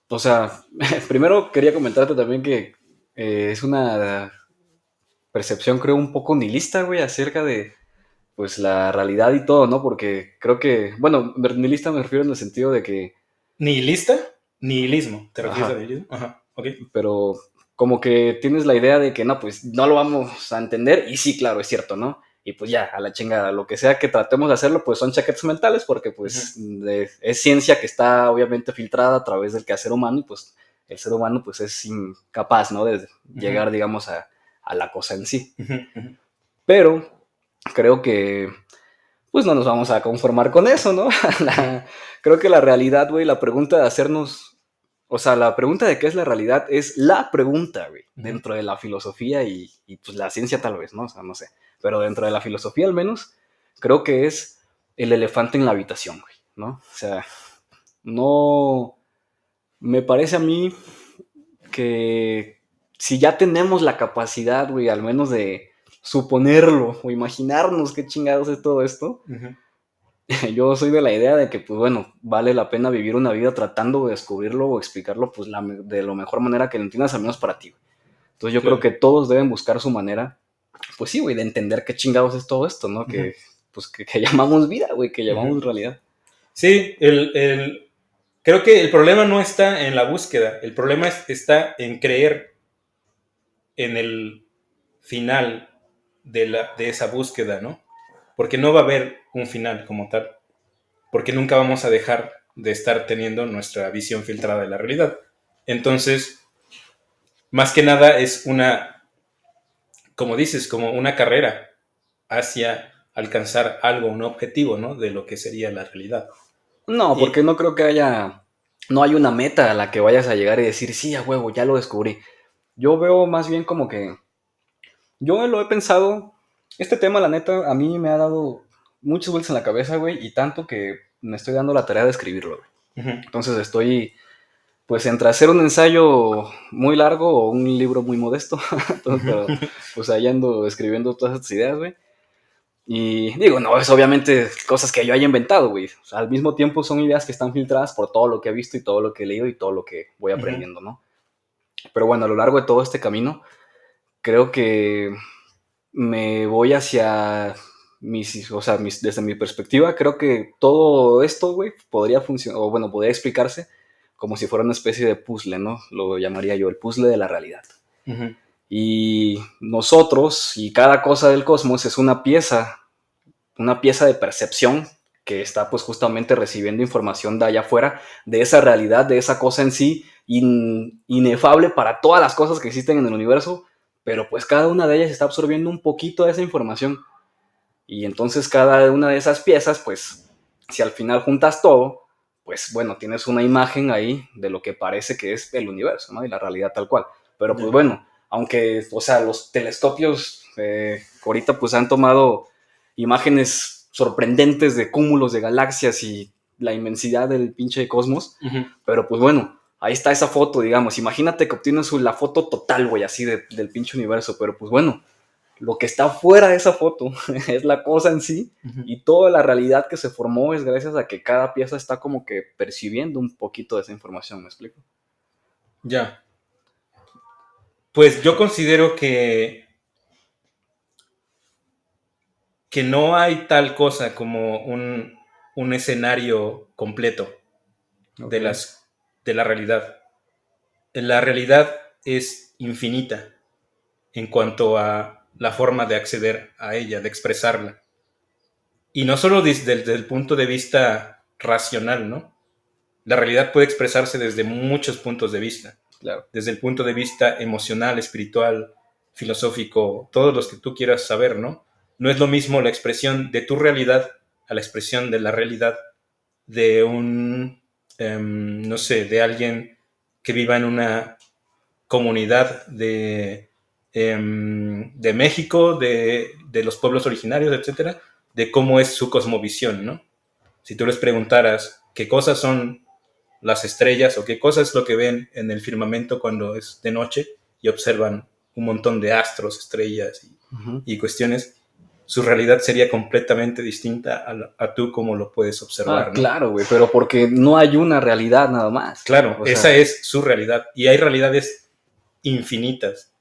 o sea, primero quería comentarte también que es una percepción, creo, un poco nihilista, güey, acerca de, pues, la realidad y todo, ¿no? Porque creo que, bueno, nihilista me refiero en el sentido de que, ¿Nihilista? Nihilismo. ¿Te refieres a ajá, nihilismo? Ajá, ok. pero como que tienes la idea de que no, pues no lo vamos a entender y sí, claro, es cierto, ¿no? Y pues ya, a la chingada, lo que sea que tratemos de hacerlo, pues son chaquetas mentales porque Ujú, pues es ciencia que está obviamente filtrada a través del quehacer humano y pues el ser humano pues es incapaz, ¿no? De ujú, llegar, digamos, a la cosa en sí. ujú, ujú. Pero creo que pues no nos vamos a conformar con eso, ¿no? Ujú, Creo que la realidad, güey, la pregunta de hacernos, o sea, la pregunta de qué es la realidad es la pregunta, güey, ujú. dentro de la filosofía y pues la ciencia tal vez, ¿no? O sea, no sé, pero dentro de la filosofía al menos, creo que es el elefante en la habitación, güey, ¿no? O sea, no, me parece a mí que si ya tenemos la capacidad, güey, al menos de suponerlo o imaginarnos qué chingados es todo esto, Ujú. yo soy de la idea de que, pues bueno, vale la pena vivir una vida tratando de descubrirlo o explicarlo, pues de la mejor manera que lo entiendas, al menos para ti, güey. Entonces yo creo Claro. que todos deben buscar su manera, pues sí, güey, de entender qué chingados es todo esto, ¿no? Ujú, Pues que llamamos vida, güey, que ujú. llamamos realidad. Sí, creo que el problema no está en la búsqueda, el problema está en creer en el final de esa búsqueda, ¿no? Porque no va a haber un final como tal, porque nunca vamos a dejar de estar teniendo nuestra visión filtrada de la realidad. Entonces, más que nada es como dices, como una carrera hacia alcanzar algo, un objetivo, ¿no? De lo que sería la realidad. No, porque Y, no creo que no hay una meta a la que vayas a llegar y decir, sí, a huevo, ya lo descubrí. Yo veo más bien como que, yo lo he pensado, este tema, la neta, a mí me ha dado muchas vueltas en la cabeza, güey, y tanto que me estoy dando la tarea de escribirlo, güey. uh-huh, Entonces estoy, pues, entre hacer un ensayo muy largo o un libro muy modesto. Entonces, pero, uh-huh. pues ahí ando escribiendo todas estas ideas, güey. Y digo, no, es obviamente cosas que yo haya inventado, güey. O sea, al mismo tiempo son ideas que están filtradas por todo lo que he visto y todo lo que he leído y todo lo que voy Uh-huh. aprendiendo, ¿no? Pero bueno, a lo largo de todo este camino, creo que me voy hacia o sea, desde mi perspectiva, creo que todo esto, güey, podría funcionar, o bueno, podría explicarse como si fuera una especie de puzzle, ¿no? Lo llamaría yo el puzzle de la realidad. Uh-huh. Y nosotros y cada cosa del cosmos es una pieza de percepción que está pues justamente recibiendo información de allá afuera, de esa realidad, de esa cosa en sí, inefable para todas las cosas que existen en el universo, pero pues cada una de ellas está absorbiendo un poquito de esa información. Y entonces cada una de esas piezas, pues, si al final juntas todo, pues bueno, tienes una imagen ahí de lo que parece que es el universo, ¿no? Y la realidad tal cual. Pero pues Yeah. bueno, aunque, o sea, los telescopios ahorita pues han tomado imágenes sorprendentes de cúmulos de galaxias y la inmensidad del pinche cosmos, Uh-huh. pero pues bueno, ahí está esa foto, digamos. Imagínate que obtienes la foto total, güey, así del pinche universo, pero pues bueno, lo que está fuera de esa foto es la cosa en sí Uh-huh. y toda la realidad que se formó es gracias a que cada pieza está como que percibiendo un poquito de esa información, ¿me explico? Ya. Pues yo considero que no hay tal cosa como un escenario completo Ok, de de la realidad. La realidad es infinita en cuanto a la forma de acceder a ella, de expresarla. Y no solo desde el punto de vista racional, ¿no? La realidad puede expresarse desde muchos puntos de vista, claro. desde el punto de vista emocional, espiritual, filosófico, todos los que tú quieras saber, ¿no? No es lo mismo la expresión de tu realidad a la expresión de la realidad de no sé, de alguien que viva en una comunidad de México, de los pueblos originarios, etcétera, de cómo es su cosmovisión, ¿no? Si tú les preguntaras qué cosas son las estrellas o qué cosa es lo que ven en el firmamento cuando es de noche, y observan un montón de astros, estrellas Ujú. y cuestiones, su realidad sería completamente distinta a tú como lo puedes Ah, observar, ¿no? claro, güey, pero porque no hay una realidad nada más. Claro, O esa sea, es su realidad y hay realidades infinitas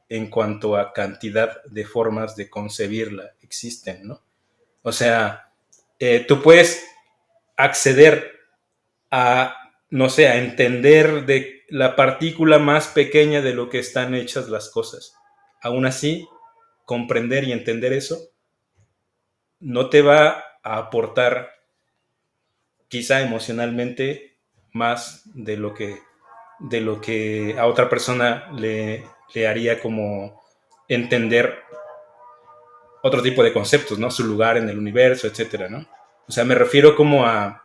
en cuanto a cantidad de formas de concebirla existen, ¿no? O sea, tú puedes acceder a, no sé, a entender de la partícula más pequeña de lo que están hechas las cosas. Aún así, comprender y entender eso no te va a aportar quizá emocionalmente más de lo que a otra persona le haría como entender otro tipo de conceptos, ¿no? Su lugar en el universo, etcétera, ¿no? O sea, me refiero como a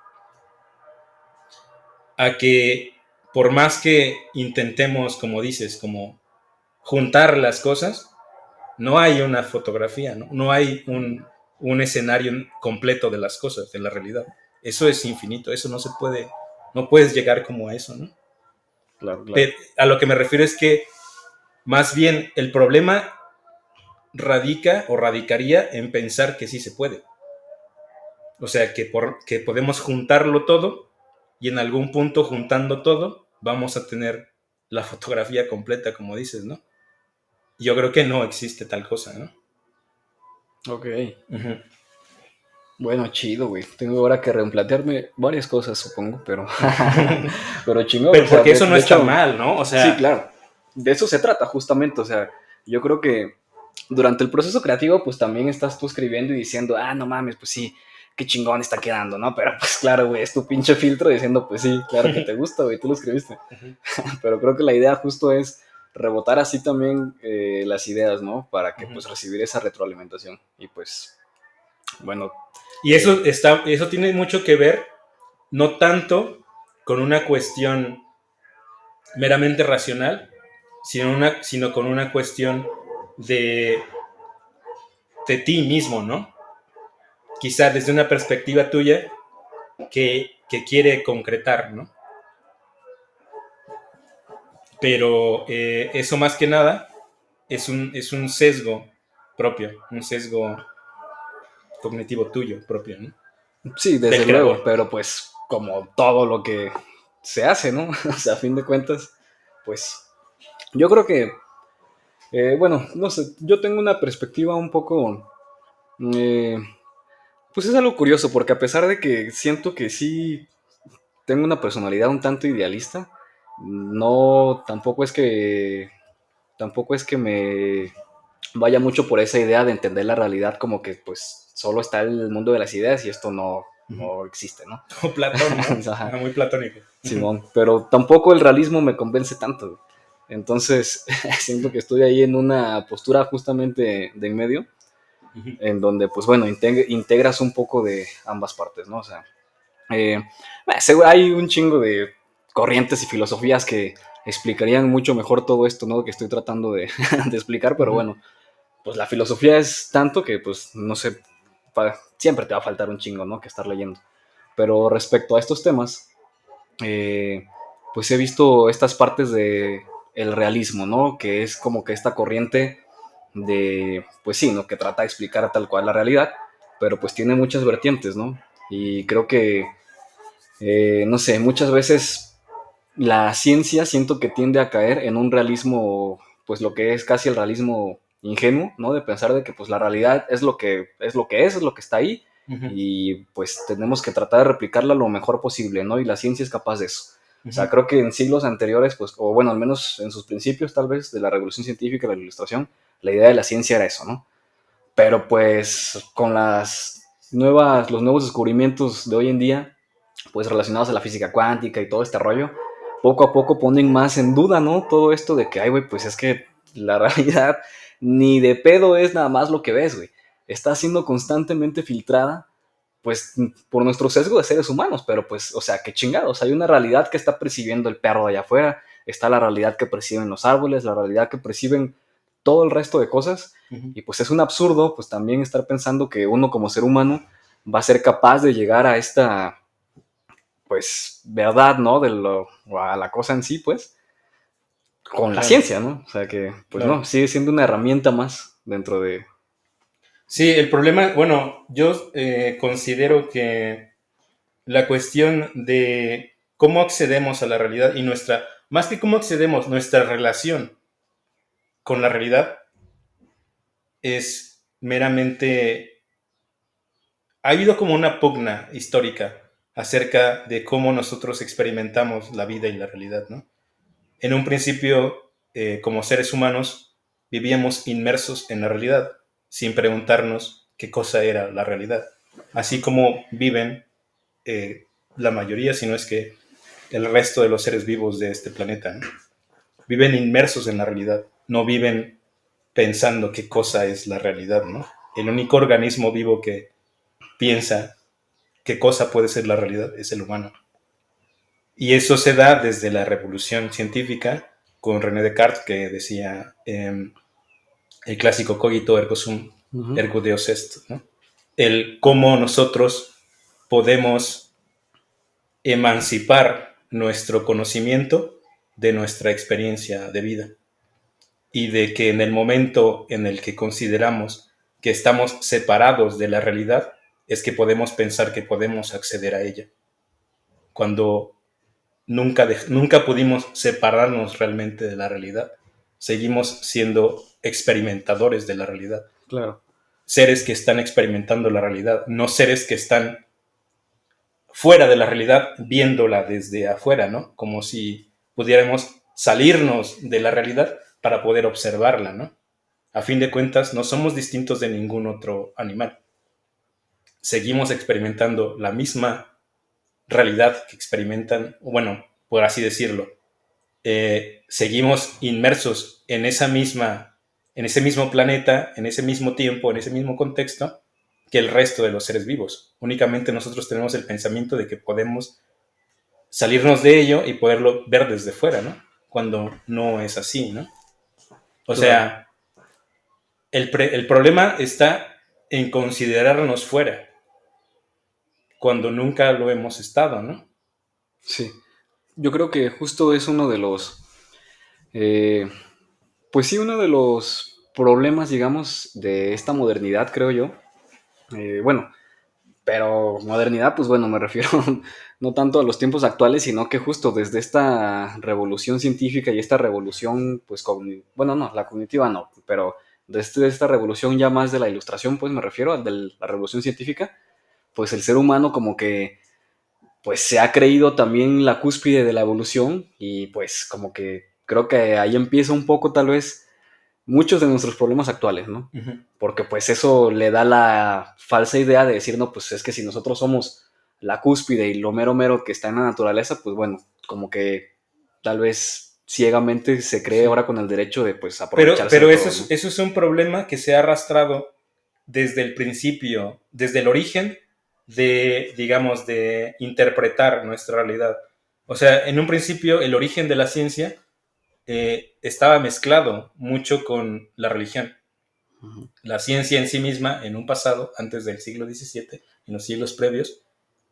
que por más que intentemos, como dices, como juntar las cosas, no hay una fotografía, ¿no? No hay un escenario completo de las cosas, de la realidad. Eso es infinito, eso no se puede, no puedes llegar como a eso, ¿no? claro, claro. Pero a lo que me refiero es que más bien el problema radica o radicaría en pensar que sí se puede. O sea, que podemos juntarlo todo y en algún punto juntando todo vamos a tener la fotografía completa, como dices, ¿no? Yo creo que no existe tal cosa, ¿no? Ok. Uh-huh. Bueno, chido, güey. Tengo ahora que replantearme varias cosas, supongo, pero, pero chingón, o Pero sea, porque eso no de está hecho, mal, ¿no? O sí, sea, claro. De eso se trata, justamente. O sea, yo creo que durante el proceso creativo, pues también estás tú escribiendo y diciendo, ah, no mames, pues sí, qué chingón está quedando, ¿no? Pero pues claro, güey, es tu pinche filtro diciendo, pues sí, claro que te gusta, güey, tú lo escribiste. uh-huh, Pero creo que la idea justo es rebotar así también las ideas, ¿no? Para que uh-huh. pues recibir esa retroalimentación. Y pues, bueno, Y eh, eso tiene mucho que ver, no tanto con una cuestión meramente racional, sino con una cuestión de, de ti mismo, ¿no? Quizá desde una perspectiva tuya que quiere concretar, ¿no? Pero eso más que nada es un sesgo propio, un sesgo cognitivo tuyo propio, ¿no? sí, Del desde luego, creador. pero pues como todo lo que se hace, ¿no? O sea, a fin de cuentas, pues yo creo que, bueno, no sé, yo tengo una perspectiva un poco, eh, pues es algo curioso, porque a pesar de que siento que sí tengo una personalidad un tanto idealista, no, tampoco es que me vaya mucho por esa idea de entender la realidad como que pues solo está el mundo de las ideas y esto no, Uh-huh. no existe, ¿no? O Platón, ¿no? Ajá, Muy platónico. Uh-huh. Simón, pero tampoco el realismo me convence tanto. Entonces, siento que estoy ahí en una postura justamente de en medio, Uh-huh. en donde, pues bueno, integras un poco de ambas partes, ¿no? O sea, eh, hay un chingo de corrientes y filosofías que explicarían mucho mejor todo esto, ¿no? Que estoy tratando de, de explicar, pero Uh-huh. bueno, pues la filosofía es tanto que, pues, no sé, siempre te va a faltar un chingo, ¿no? Que estar leyendo. Pero respecto a estos temas, eh, pues he visto estas partes de el realismo, ¿no? Que es como que esta corriente de, pues sí, ¿no? Que trata de explicar tal cual la realidad, pero pues tiene muchas vertientes, ¿no? Y creo que, no sé, muchas veces la ciencia siento que tiende a caer en un realismo, pues lo que es casi el realismo ingenuo, ¿no? De pensar de que pues la realidad es lo que es lo que es lo que está ahí Uh-huh. y pues tenemos que tratar de replicarla lo mejor posible, ¿no? Y la ciencia es capaz de eso. O sea, Uh-huh. creo que en siglos anteriores, pues, o bueno, al menos en sus principios tal vez de la revolución científica, de la ilustración, la idea de la ciencia era eso, ¿no? Pero pues con los nuevos descubrimientos de hoy en día, pues relacionados a la física cuántica y todo este rollo, poco a poco ponen más en duda, ¿no? Todo esto de que, ay, güey, pues es que la realidad ni de pedo es nada más lo que ves, güey. Está siendo constantemente filtrada, pues, por nuestro sesgo de seres humanos, pero pues, o sea, qué chingados. Hay una realidad que está percibiendo el perro de allá afuera, está la realidad que perciben los árboles, la realidad que perciben todo el resto de cosas, Uh-huh. y pues es un absurdo, pues también estar pensando que uno como ser humano va a ser capaz de llegar a esta pues, verdad, ¿no? A la cosa en sí, pues. con la Claro, ciencia, ¿no? O sea que, pues no, claro. sigue siendo una herramienta más dentro de... Sí, el problema, bueno, yo considero que la cuestión de cómo accedemos a la realidad y nuestra, más que cómo accedemos, nuestra relación con la realidad es meramente, ha habido como una pugna histórica acerca de cómo nosotros experimentamos la vida y la realidad, ¿no? En un principio, como seres humanos, vivíamos inmersos en la realidad, sin preguntarnos qué cosa era la realidad. Así como viven la mayoría, si no es que el resto de los seres vivos de este planeta, ¿no? Viven inmersos en la realidad, no viven pensando qué cosa es la realidad, ¿no? El único organismo vivo que piensa qué cosa puede ser la realidad es el humano. Y eso se da desde la revolución científica con René Descartes, que decía el clásico cogito ergo sum, Ujú. ergo Deus est, ¿no? El cómo nosotros podemos emancipar nuestro conocimiento de nuestra experiencia de vida y de que en el momento en el que consideramos que estamos separados de la realidad es que podemos pensar que podemos acceder a ella. Cuando nunca pudimos separarnos realmente de la realidad, seguimos siendo experimentadores de la realidad. Claro, Seres que están experimentando la realidad, no seres que están fuera de la realidad viéndola desde afuera, ¿no? Como si pudiéramos salirnos de la realidad para poder observarla, ¿no? A fin de cuentas, no somos distintos de ningún otro animal. Seguimos experimentando la misma realidad que experimentan, bueno, por así decirlo. Seguimos inmersos en ese mismo planeta, en ese mismo tiempo, en ese mismo contexto que el resto de los seres vivos. Únicamente nosotros tenemos el pensamiento de que podemos salirnos de ello y poderlo ver desde fuera, ¿no? Cuando no es así, ¿no? O claro. sea, el problema está en considerarnos fuera, cuando nunca lo hemos estado, ¿no? Sí. Yo creo que justo es uno de los... eh, pues sí, uno de los problemas, digamos, de esta modernidad, creo yo. Bueno, pero modernidad, pues bueno, me refiero no tanto a los tiempos actuales, sino que justo desde esta revolución científica y esta revolución, pues, bueno, no, la cognitiva no, pero desde esta revolución ya más de la ilustración, pues me refiero a de la revolución científica, pues el ser humano como que, pues se ha creído también la cúspide de la evolución y pues como que creo que ahí empieza un poco tal vez muchos de nuestros problemas actuales, ¿no? Uh-huh. Porque pues eso le da la falsa idea de decir, no, pues es que si nosotros somos la cúspide y lo mero mero que está en la naturaleza, pues bueno, como que tal vez ciegamente se cree Sí. ahora con el derecho de pues aprovecharse de Pero todo, ¿no? eso es un problema que se ha arrastrado desde el principio, desde el origen de, digamos, de interpretar nuestra realidad. O sea, en un principio el origen de la ciencia estaba mezclado mucho con la religión. Ujú. La ciencia en sí misma, en un pasado, antes del siglo XVII, en los siglos previos,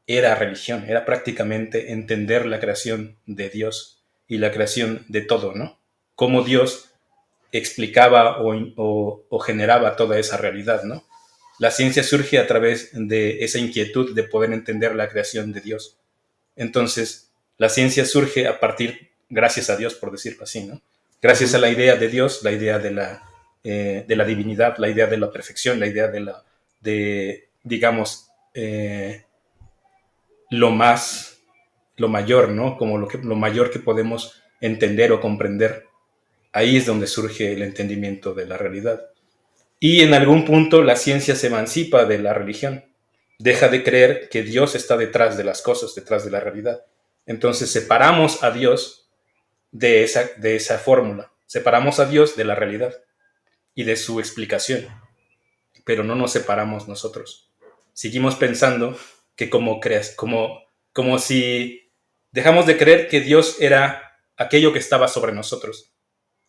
era religión, era prácticamente entender la creación de Dios y la creación de todo, ¿no? Cómo Dios explicaba o generaba toda esa realidad, ¿no? La ciencia surge a través de esa inquietud de poder entender la creación de Dios. Entonces, la ciencia surge a partir, gracias a Dios, por decirlo así, ¿no? Gracias a Ujú. la idea de Dios, la idea de la divinidad, la idea de la perfección, la idea de digamos, lo más, lo mayor, ¿no? Como lo mayor que podemos entender o comprender. Ahí es donde surge el entendimiento de la realidad. Y en algún punto la ciencia se emancipa de la religión. Deja de creer que Dios está detrás de las cosas, detrás de la realidad. Entonces separamos a Dios de esa fórmula. Separamos a Dios de la realidad y de su explicación. Pero no nos separamos nosotros. Seguimos pensando que como si dejamos de creer que Dios era aquello que estaba sobre nosotros,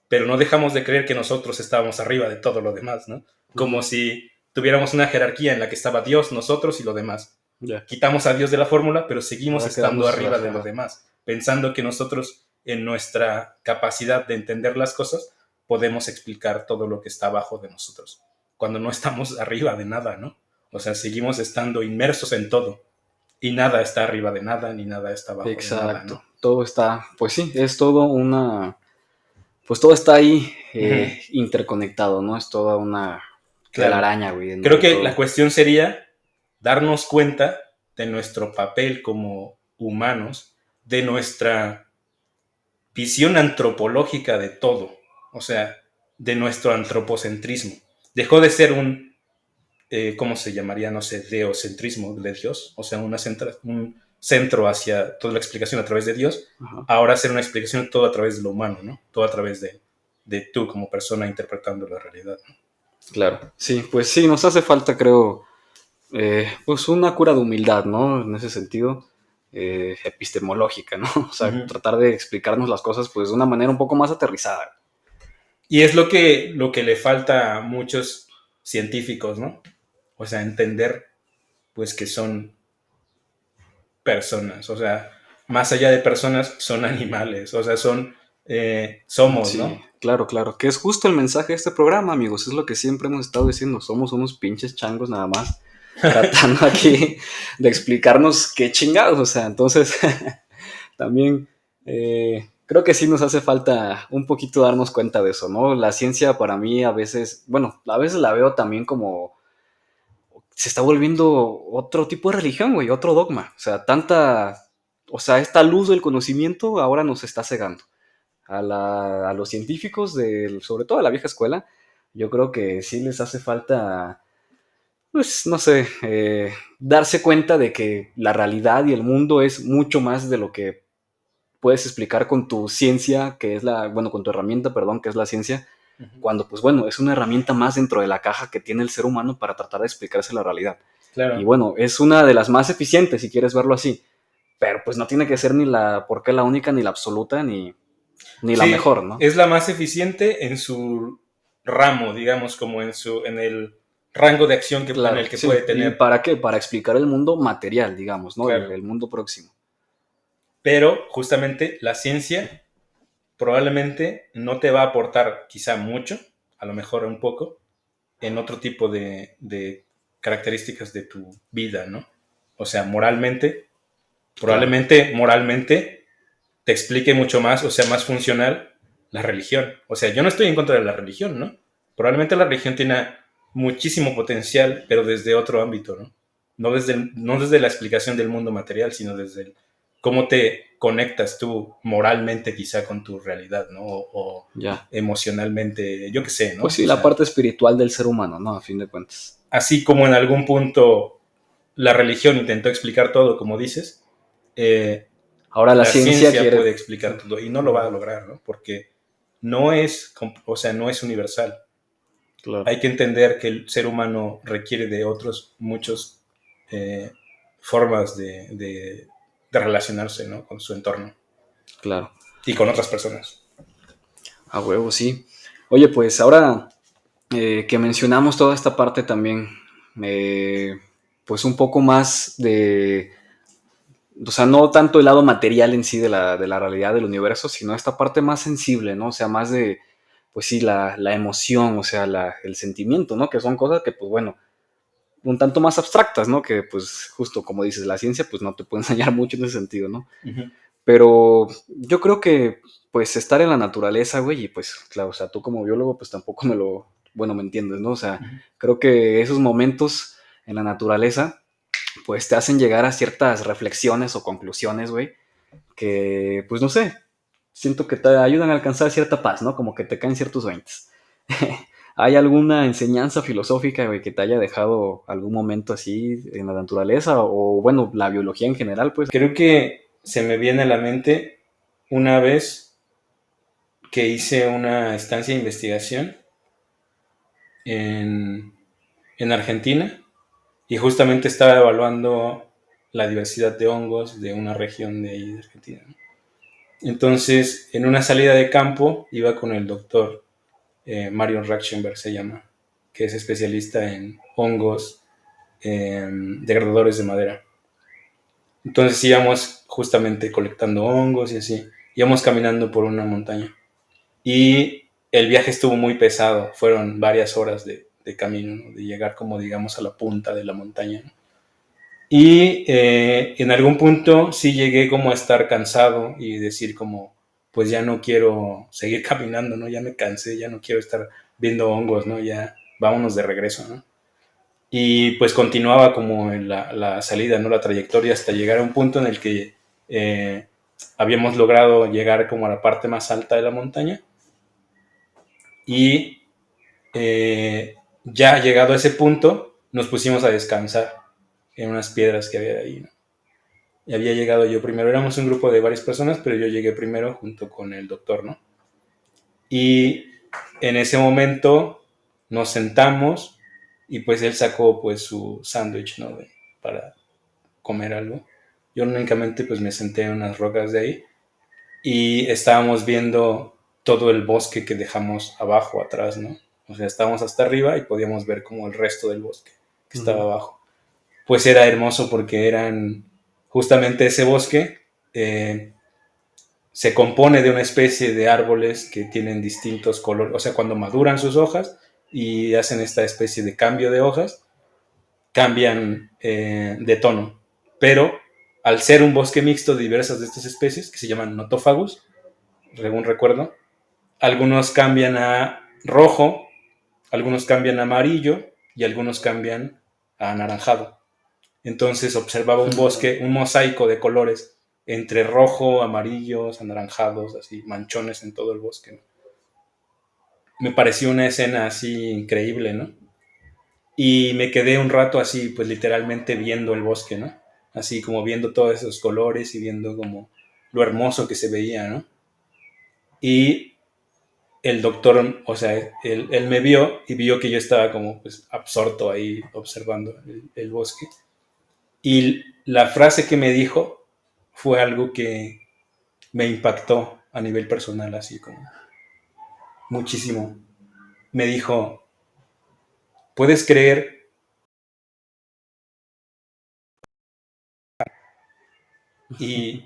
pero no dejamos de creer que nosotros estábamos arriba de todo lo demás, ¿no? Como Ujú. si tuviéramos una jerarquía en la que estaba Dios, nosotros y lo demás. Ya. Quitamos a Dios de la fórmula, pero seguimos Ahora estando quedamos, arriba de lo ajá. demás, pensando que nosotros en nuestra capacidad de entender las cosas, podemos explicar todo lo que está abajo de nosotros, cuando no estamos arriba de nada, ¿no? O sea, seguimos estando inmersos en todo y nada está arriba de nada, ni nada está abajo de nada, Exacto. ¿no? Todo está, pues sí, es todo una, pues todo está ahí Uh-huh. interconectado, ¿no? Es toda una Claro. telaraña, güey, en Creo donde que la todo. cuestión sería darnos cuenta de nuestro papel como humanos, de nuestra visión antropológica de todo, o sea, de nuestro antropocentrismo. Dejó de ser ¿cómo se llamaría? No sé, deocentrismo de Dios, o sea, un centro hacia toda la explicación a través de Dios, Ajá. ahora hacer una explicación todo a través de lo humano, ¿no? Todo a través de tú como persona interpretando la realidad, ¿no? Claro. Sí, pues sí, nos hace falta, creo, pues una cura de humildad, ¿no? En ese sentido, epistemológica, ¿no? O sea, Uh-huh. tratar de explicarnos las cosas, pues de una manera un poco más aterrizada. Y es lo que le falta a muchos científicos, ¿no? O sea, entender, pues, que son personas, o sea, más allá de personas, son animales, o sea, somos, Sí, ¿no? claro, claro. Que es justo el mensaje de este programa, amigos. Es lo que siempre hemos estado diciendo. Somos unos pinches changos nada más. Tratando aquí de explicarnos qué chingados. O sea, entonces también creo que sí nos hace falta un poquito darnos cuenta de eso, ¿no? La ciencia para mí a veces, bueno, a veces la veo también como se está volviendo otro tipo de religión, güey, otro dogma. O sea, o sea, esta luz del conocimiento ahora nos está cegando a los científicos, sobre todo a la vieja escuela, yo creo que sí les hace falta, pues, no sé, darse cuenta de que la realidad y el mundo es mucho más de lo que puedes explicar con tu ciencia, que es bueno, con tu herramienta, perdón, que es la ciencia, Uh-huh. cuando, pues bueno, es una herramienta más dentro de la caja que tiene el ser humano para tratar de explicarse la realidad. Y Claro. bueno, es una de las más eficientes, si quieres verlo así, pero pues no tiene que ser ni por qué la única, ni la absoluta, ni la Sí, mejor, ¿no? es la más eficiente en su ramo, digamos, como en el rango de acción en Claro, el que puede sí. ¿Y tener, para qué? Para explicar el mundo material, digamos, ¿no? El, claro. el mundo próximo. Pero justamente la ciencia probablemente no te va a aportar quizá mucho, a lo mejor un poco, en otro tipo de características de tu vida, ¿no? O sea, Claro, moralmente te explique mucho más, o sea, más funcional la religión. O sea, yo no estoy en contra de la religión, ¿no? Probablemente la religión tiene muchísimo potencial, pero desde otro ámbito, ¿no? No desde la explicación del mundo material, sino desde cómo te conectas tú moralmente quizá con tu realidad, ¿no? O ya. emocionalmente, yo qué sé, Pues ¿no? sí, O la sea, parte espiritual del ser humano, ¿no? A fin de cuentas. así como en algún punto la religión intentó explicar todo, como dices, eh, Ahora la la ciencia ciencia puede quiere... explicar todo y no lo va a lograr, ¿no? Porque no es universal. Claro, Hay que entender que el ser humano requiere de otros muchos eh, formas de relacionarse, ¿no? Con su entorno claro. y con otras personas. A huevo, sí. Oye, pues ahora que mencionamos toda esta parte también, eh, pues un poco más o sea, no tanto el lado material en sí de la realidad del universo, sino esta parte más sensible, ¿no? O sea, más de, pues sí, la emoción, o sea, el sentimiento, ¿no? Que son cosas que, pues bueno, un tanto más abstractas, ¿no? Que pues justo como dices, la ciencia pues no te puede enseñar mucho en ese sentido, ¿no? Uh-huh. Pero yo creo que pues estar en la naturaleza, güey, y pues claro, o sea, tú como biólogo pues tampoco bueno, me entiendes, ¿no? O sea, Uh-huh. creo que esos momentos en la naturaleza pues te hacen llegar a ciertas reflexiones o conclusiones, güey, que pues no sé, siento que te ayudan a alcanzar cierta paz, ¿no? Como que te caen ciertos veintes. ¿Hay alguna enseñanza filosófica, güey, que te haya dejado algún momento así en la naturaleza o, bueno, la biología en general, pues? Creo que se me viene a la mente una vez que hice una estancia de investigación en, en Argentina y justamente estaba evaluando la diversidad de hongos de una región de ahí de Argentina, ¿no? Entonces, en una salida de campo iba con el doctor Marion Rachenberg, se llama, que es especialista en hongos degradadores de madera. Entonces íbamos justamente colectando hongos y así. Íbamos caminando por una montaña y el viaje estuvo muy pesado, fueron varias horas de camino, ¿no? De llegar como digamos a la punta de la montaña, ¿no? Y en algún punto sí llegué como a estar cansado y decir como, pues ya no quiero seguir caminando, ¿no? Ya me cansé, ya no quiero estar viendo hongos, ¿no? Ya vámonos de regreso, ¿no? Y pues continuaba como en la salida, ¿no? La trayectoria hasta llegar a un punto en el que eh, habíamos logrado llegar como a la parte más alta de la montaña y ya llegado a ese punto nos pusimos a descansar en unas piedras que había ahí, ¿no? Y había llegado yo primero, éramos un grupo de varias personas, pero yo llegué primero junto con el doctor, ¿no? Y en ese momento nos sentamos y pues él sacó pues su sándwich, ¿no? Para comer algo. Yo únicamente pues me senté en unas rocas de ahí y estábamos viendo todo el bosque que dejamos abajo, atrás, ¿no? O sea, estábamos hasta arriba y podíamos ver como el resto del bosque que estaba Ujú. abajo. Pues era hermoso porque eran justamente ese bosque se compone de una especie de árboles que tienen distintos colores, o sea, cuando maduran sus hojas y hacen esta especie de cambio de hojas, cambian de tono. Pero al ser un bosque mixto de diversas de estas especies, que se llaman notófagus, según recuerdo, algunos cambian a rojo, algunos cambian a amarillo y algunos cambian a anaranjado. Entonces observaba un bosque, un mosaico de colores entre rojo, amarillos, anaranjados, así, manchones en todo el bosque, ¿no? Me pareció una escena así increíble, ¿no? Y me quedé un rato así, pues literalmente viendo el bosque, ¿no? Así como viendo todos esos colores y viendo como lo hermoso que se veía, ¿no? Y el doctor, o sea, él me vio y vio que yo estaba como pues absorto ahí observando el bosque. Y la frase que me dijo fue algo que me impactó a nivel personal, así como muchísimo. Me dijo, ¿puedes creer? Y,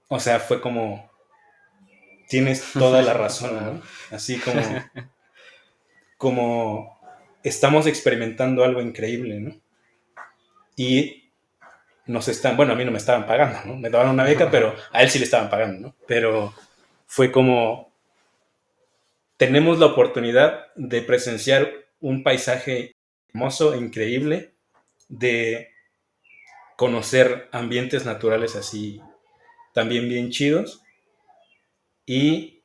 o sea, fue como, tienes toda la razón, Wow. ¿no? Así como estamos experimentando algo increíble, ¿no? Y nos están, bueno, a mí no me estaban pagando, ¿no? Me daban una beca, pero a él sí le estaban pagando, ¿no? Pero fue como, tenemos la oportunidad de presenciar un paisaje hermoso, increíble, de conocer ambientes naturales así también bien chidos y,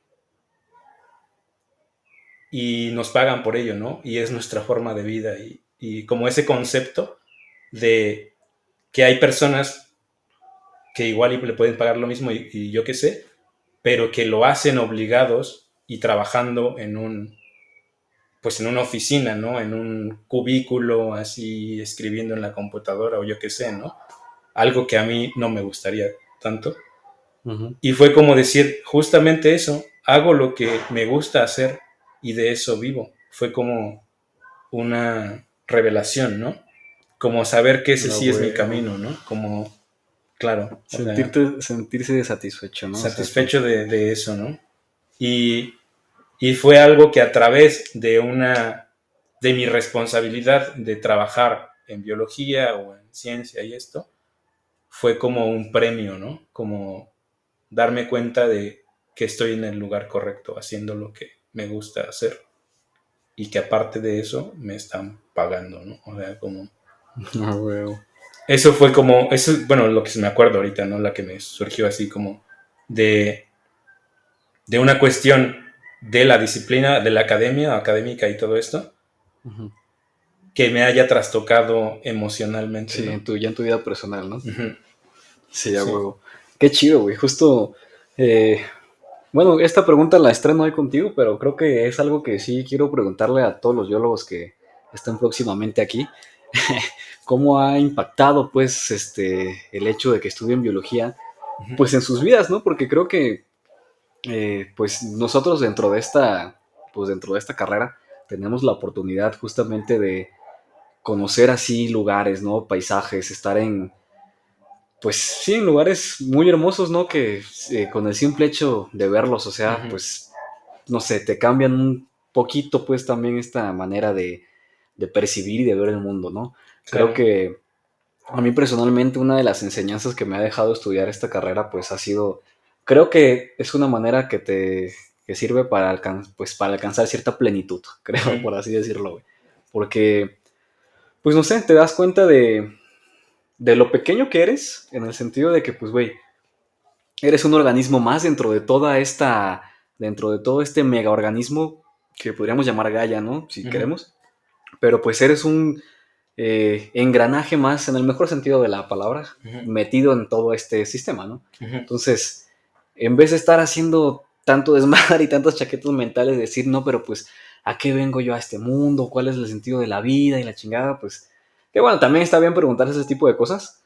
y nos pagan por ello, ¿no? Y es nuestra forma de vida y como ese concepto de que hay personas que igual le pueden pagar lo mismo y yo qué sé, pero que lo hacen obligados y trabajando en un, pues en una oficina, ¿no? En un cubículo, así escribiendo en la computadora o yo qué sé, ¿no? Algo que a mí no me gustaría tanto. Ujú. Y fue como decir justamente eso, hago lo que me gusta hacer y de eso vivo. Fue como una revelación, ¿no? Como saber que ese Ah, sí es mi huevo. camino, ¿no? Como, claro, o sea, Sentirse satisfecho, ¿no? O sea, con... satisfecho de eso, ¿no? Y, y fue algo que a través de de mi responsabilidad de trabajar en biología o en ciencia y esto, fue como un premio, ¿no? Como darme cuenta de que estoy en el lugar correcto, haciendo lo que me gusta hacer y que aparte de eso me están pagando, ¿no? O sea, como... Ah, huevo. Eso fue como, eso es, bueno, lo que se me acuerdo ahorita, ¿no? La que me surgió así como de, de una cuestión de la disciplina, de la academia, académica y todo esto, Ujú. que me haya trastocado emocionalmente, Sí, ¿no? ya en tu vida personal, ¿no? Uh-huh. Sí, a Sí. huevo. Qué chido, güey. Justo, eh, bueno, esta pregunta la estreno hoy contigo, pero creo que es algo que sí quiero preguntarle a todos los biólogos que estén próximamente aquí. ¿Cómo ha impactado, pues, el hecho de que estudien biología, Uh-huh. pues, en sus vidas, ¿no? Porque creo que, pues, nosotros dentro de esta carrera, tenemos la oportunidad justamente de conocer así lugares, ¿no? Paisajes, estar pues sí, en lugares muy hermosos, ¿no? Que con el simple hecho de verlos, o sea, Ujú, pues, no sé, te cambian un poquito, pues, también esta manera de percibir y de ver el mundo, ¿no? Creo claro. que a mí personalmente una de las enseñanzas que me ha dejado estudiar esta carrera, pues, ha sido, creo que es una manera que sirve para, pues, para alcanzar cierta plenitud, creo, Ujú, por así decirlo, güey. Porque, pues, no sé, te das cuenta de lo pequeño que eres, en el sentido de que, pues, güey, eres un organismo más dentro de todo este megaorganismo que podríamos llamar Gaia, ¿no? Si ujú, queremos. Pero pues eres un engranaje más, en el mejor sentido de la palabra, ujú, metido en todo este sistema, ¿no? ujú. Entonces, en vez de estar haciendo tanto desmadre y tantas chaquetas mentales, de decir, no, pero pues, ¿a qué vengo yo a este mundo? ¿Cuál es el sentido de la vida y la chingada? Pues, que bueno, también está bien preguntarse ese tipo de cosas,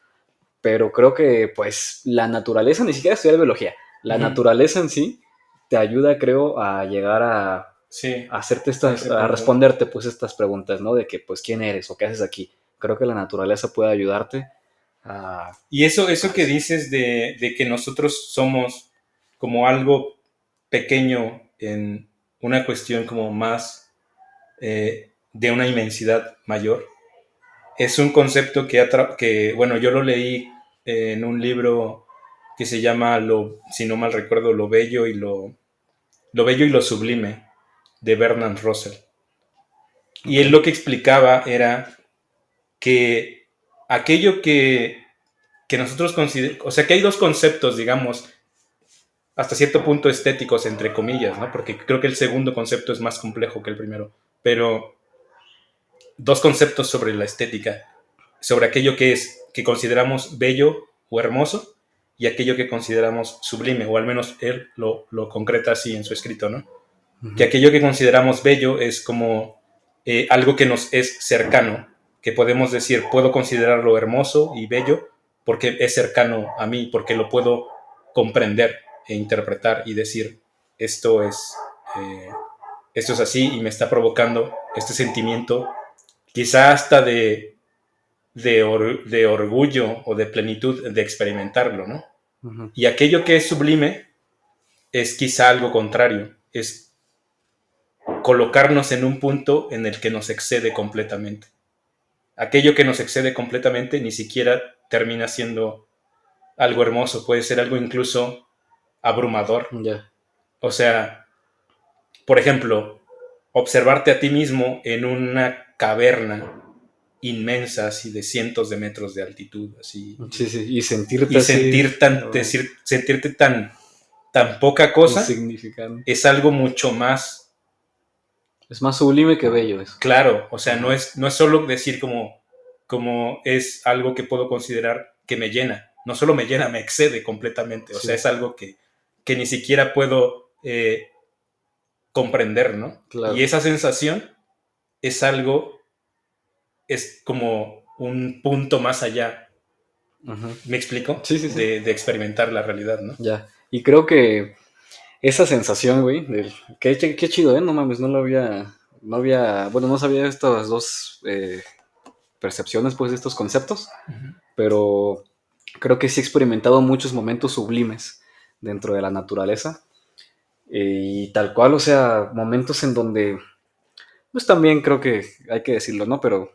pero creo que pues la naturaleza, ni siquiera estudiar biología, la Ujú. naturaleza en sí te ayuda, creo, a llegar Sí, a hacerte a ese a punto. responderte pues estas preguntas, ¿no? De que pues quién eres o qué haces aquí. Creo que la naturaleza puede ayudarte a, Y a eso que eso. dices de que nosotros somos como algo pequeño en una cuestión como más de una inmensidad mayor, es un concepto que, bueno, yo lo leí en un libro que se llama, si no mal recuerdo, lo bello y lo sublime, de Bertrand Russell. Y Ok. él lo que explicaba era que aquello que nosotros consideramos, o sea, que hay dos conceptos, digamos, hasta cierto punto estéticos, entre comillas, ¿no? Porque creo que el segundo concepto es más complejo que el primero, pero dos conceptos sobre la estética, sobre aquello que consideramos bello o hermoso y aquello que consideramos sublime, o al menos él lo concreta así en su escrito, ¿no? Que Ujú. aquello que consideramos bello es como algo que nos es cercano, que podemos decir, puedo considerarlo hermoso y bello porque es cercano a mí, porque lo puedo comprender e interpretar y decir, esto es, eh, esto es así y me está provocando este sentimiento, quizá hasta de orgullo o de plenitud de experimentarlo, ¿no? Ujú. Y aquello que es sublime es quizá algo contrario, es colocarnos en un punto en el que nos excede completamente. Aquello que nos excede completamente ni siquiera termina siendo algo hermoso, puede ser algo incluso abrumador. Ya. O sea, por ejemplo, observarte a ti mismo en una caverna inmensa, así de cientos de metros de altitud, así, Sí, sí. Y sentirte y así, sentirte tan poca cosa, insignificante. es algo mucho más Es más sublime que bello eso. claro. O sea, Ajá. no es solo decir como es algo que puedo considerar que me llena. No solo me llena, me excede completamente. O sea, Sí, es algo que ni siquiera puedo comprender, ¿no? Y claro. esa sensación es algo, es como un punto más allá, Ujú. ¿me explico? Sí, sí, sí. De experimentar la realidad, ¿no? Ya. Y creo que esa sensación, güey, qué chido, ¿eh? No mames, bueno, no sabía estas dos percepciones, pues, de estos conceptos, pero creo que sí he experimentado muchos momentos sublimes dentro de la naturaleza y tal cual, o sea, momentos en donde, pues también creo que hay que decirlo, ¿no? Pero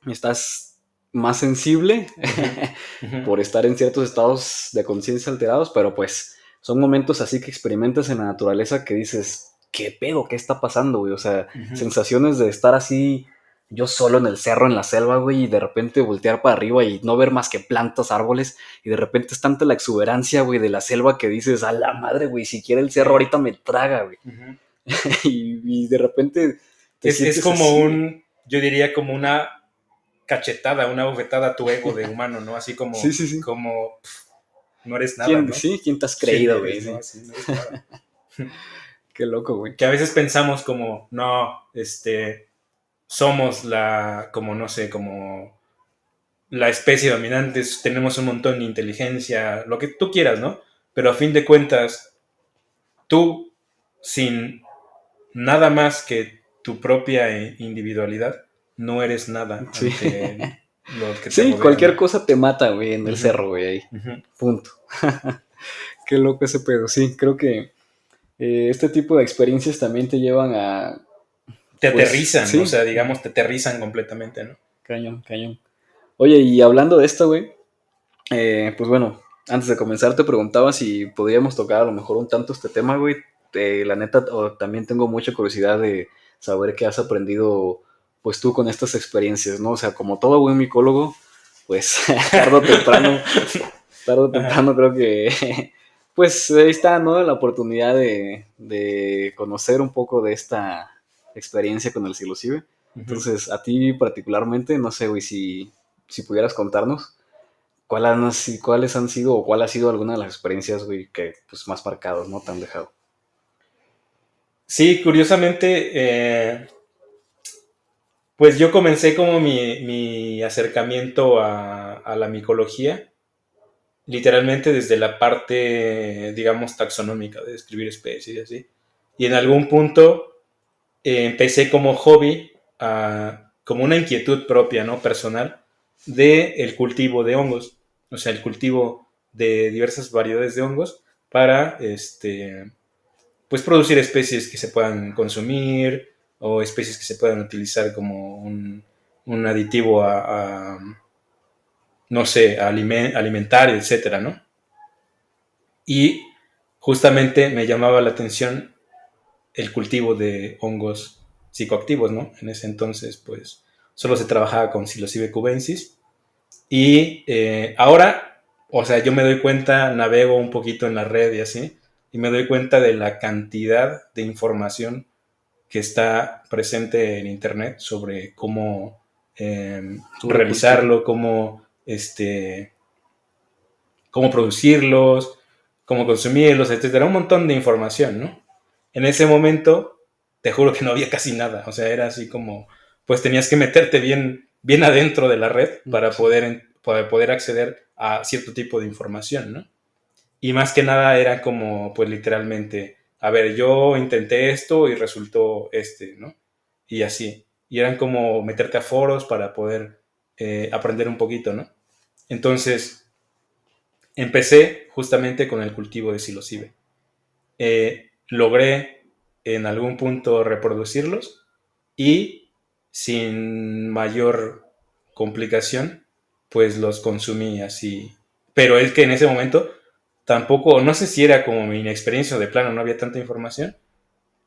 estás más sensible Uh -huh, uh -huh, por estar en ciertos estados de conciencia alterados, pero pues son momentos así que experimentas en la naturaleza que dices, ¿qué pedo? ¿Qué está pasando, güey? O sea, uh -huh. sensaciones de estar así yo solo en el cerro, en la selva, güey, y de repente voltear para arriba y no ver más que plantas, árboles, y de repente es tanta la exuberancia, güey, de la selva que dices, a la madre, güey, siquiera el Sí. cerro ahorita me traga, güey. Uh -huh. Y de repente te Es sientes como así, güey. yo diría como una cachetada, una bofetada a tu ego de humano, ¿no? Así Sí, sí, sí. como no eres nada, ¿Quién, ¿no? sí? ¿Quién te has ¿Quién creído, güey? eres, no? Sí. Así no eres nada. Qué loco, güey. Que a veces pensamos como, no, somos como no sé, como la especie dominante, tenemos un montón de inteligencia, lo que tú quieras, ¿no? Pero a fin de cuentas, tú, sin nada más que tu propia individualidad, no eres nada Sí. lo que te Sí, rodea, cualquier ¿no? cosa te mata, güey, en el Ujú, cerro, güey, ahí. ujú. Punto. Qué loco ese pedo. Sí, creo que este tipo de experiencias también te llevan a, Te pues, aterrizan, o sí, sea, digamos, te aterrizan completamente, ¿no? cañón, cañón. Oye, y hablando de esto, güey, pues bueno, antes de comenzar te preguntaba si podríamos tocar a lo mejor un tanto este tema, güey. La neta, también tengo mucha curiosidad de saber qué has aprendido, pues tú con estas experiencias, ¿no? O sea, como todo buen micólogo, pues tarde o Ajá, temprano creo que, pues ahí está, ¿no? La oportunidad de conocer un poco de esta experiencia con el psilocibe. ujú. Entonces, a ti particularmente, no sé, güey, si pudieras contarnos. ¿Cuáles han sido o cuál ha sido alguna de las experiencias, güey, que pues más marcados, ¿no? Te han dejado? Sí, curiosamente, pues yo comencé como mi acercamiento a la micología, literalmente desde la parte, digamos, taxonómica, de describir especies y así. Y en algún punto empecé como hobby, como una inquietud propia, ¿no? Personal, de el cultivo de hongos, o sea, el cultivo de diversas variedades de hongos para, pues, producir especies que se puedan consumir o especies que se puedan utilizar como un aditivo no sé, alimentario, etcétera, ¿no? Y justamente me llamaba la atención el cultivo de hongos psicoactivos, ¿no? En ese entonces, pues, solo se trabajaba con Psilocybe cubensis. Y ahora, o sea, yo me doy cuenta, navego un poquito en la red y así, y me doy cuenta de la cantidad de información que está presente en Internet sobre cómo Sobre cultivo. realizarlo, cómo producirlos, cómo consumirlos, etcétera. Un montón de información, ¿no? En ese momento, te juro que no había casi nada. O sea, era así como, pues tenías que meterte bien, bien adentro de la red Sí. para poder acceder a cierto tipo de información, ¿no? Y más que nada era como, pues literalmente, a ver, yo intenté esto y resultó ¿no? Y así. Y eran como meterte a foros para poder aprender un poquito, ¿no? Entonces, empecé justamente con el cultivo de psilocibe. Logré en algún punto reproducirlos y sin mayor complicación, pues los consumí así. Pero es que en ese momento tampoco, no sé si era como mi inexperiencia o de plano no había tanta información,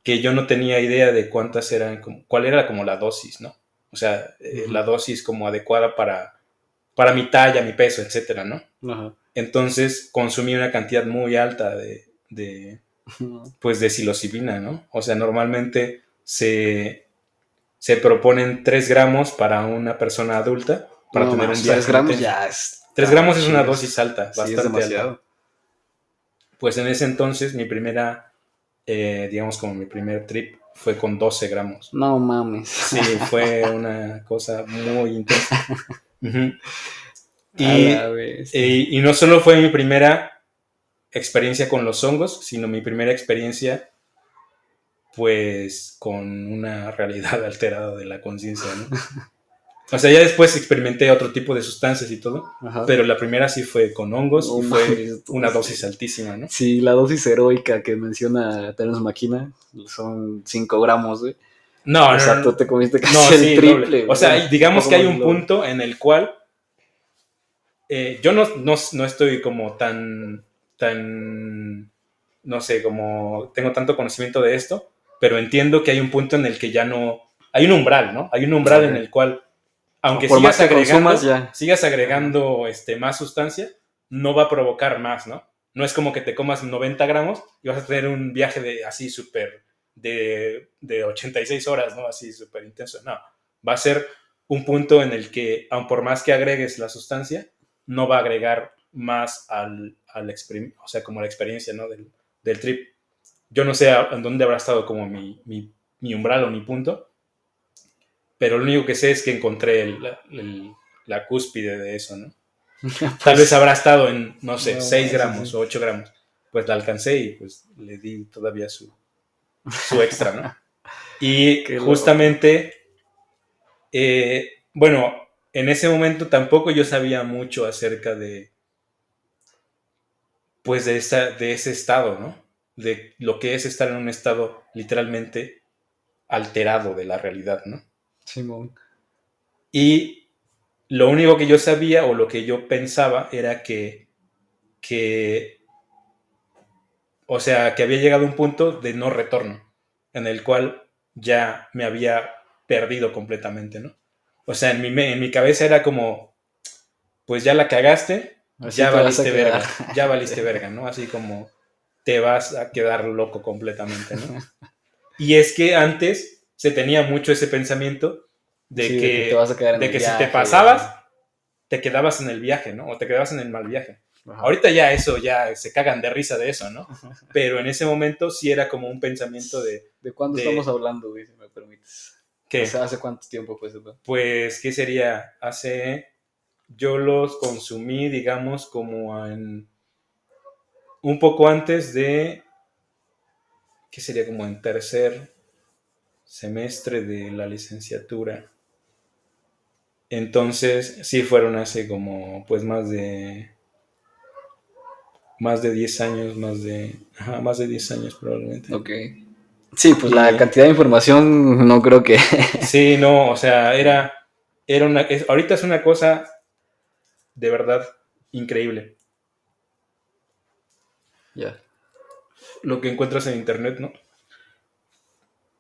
que yo no tenía idea de cuántas eran, cuál era como la dosis, ¿no? O sea, Ujú. la dosis como adecuada para mi talla, mi peso, etcétera, ¿no? Ajá. Entonces consumí una cantidad muy alta pues de psilocibina, ¿no? O sea, normalmente se proponen 3 gramos para una persona adulta para No tener un más, 3 viaje gramos intenso. ya 3 está gramos es una chido. dosis alta, Sí, es bastante alta. demasiado. Pues en ese entonces mi primera, digamos como mi primer trip fue con 12 gramos. No mames. Sí, fue una cosa muy intensa. Uh-huh. A la Y, bestia. y no solo fue mi primera experiencia con los hongos, sino mi primera experiencia pues con una realidad alterada de la conciencia, ¿no? O sea, ya después experimenté otro tipo de sustancias y todo, Ajá. pero la primera sí fue con hongos No y fue mames. una dosis altísima, ¿no? Sí, la dosis heroica que menciona Terence McKenna son 5 gramos, güey. No, O no, sea, tú no, te comiste no, casi el sí, el doble. triple, O güey. sea, Bueno, un digamos poco que hay más del un doble. punto en el cual yo no estoy como tan, no sé, como tengo tanto conocimiento de esto, pero entiendo que hay un punto en el que ya no, hay un umbral, ¿no? Hay un umbral Ok. en el cual O aunque por más que consumas, ya. sigas Ajá. agregando más sustancia, no va a provocar más, ¿no? No es como que te comas 90 gramos y vas a tener un viaje de así súper de 86 horas, ¿no? Así súper intenso. No, va a ser un punto en el que, aun por más que agregues la sustancia, no va a agregar más o sea, como la experiencia, ¿no? Del trip. Yo no sé en dónde habrá estado como mi umbral o mi punto, pero lo único que sé es que encontré la cúspide de eso, ¿no? Tal vez Pues, habrá estado en, no sé, no 6 más, sí, sí. gramos o 8 gramos. Pues la alcancé y pues le di todavía su extra, ¿no? Y Qué loco. justamente, bueno, en ese momento tampoco yo sabía mucho acerca de, pues de ese estado, ¿no? De lo que es estar en un estado literalmente alterado de la realidad, ¿no? Simón. Y lo único que yo sabía o lo que yo pensaba era que, o sea, que había llegado a un punto de no retorno, en el cual ya me había perdido completamente, ¿no? O sea, en mi cabeza era como, pues ya la cagaste, Así te vas a quedar. ya valiste verga, ¿no? Así como te vas a quedar loco completamente, ¿no? Y es que antes se tenía mucho ese pensamiento Sí, de que te vas a quedar en de el que si te viaje y así. pasabas, te quedabas en el viaje, ¿no? O te quedabas en el mal viaje. Ajá. Ahorita ya eso, ya se cagan de risa de eso, ¿no? Pero en ese momento sí era como un pensamiento ¿De cuándo estamos de hablando, güey, si me permites? ¿qué? ¿Hace cuánto tiempo fue eso? Pues, ¿qué sería? Yo los consumí, digamos, como en, un poco antes de, ¿qué sería? Como en tercer semestre de la licenciatura. Entonces, sí fueron hace como, pues más de 10 años, más de 10 años probablemente. Ok. Sí, pues la Y cantidad de información no creo que... sí, no, o sea, ahorita es una cosa de verdad increíble Ya. lo que encuentras en internet, ¿no?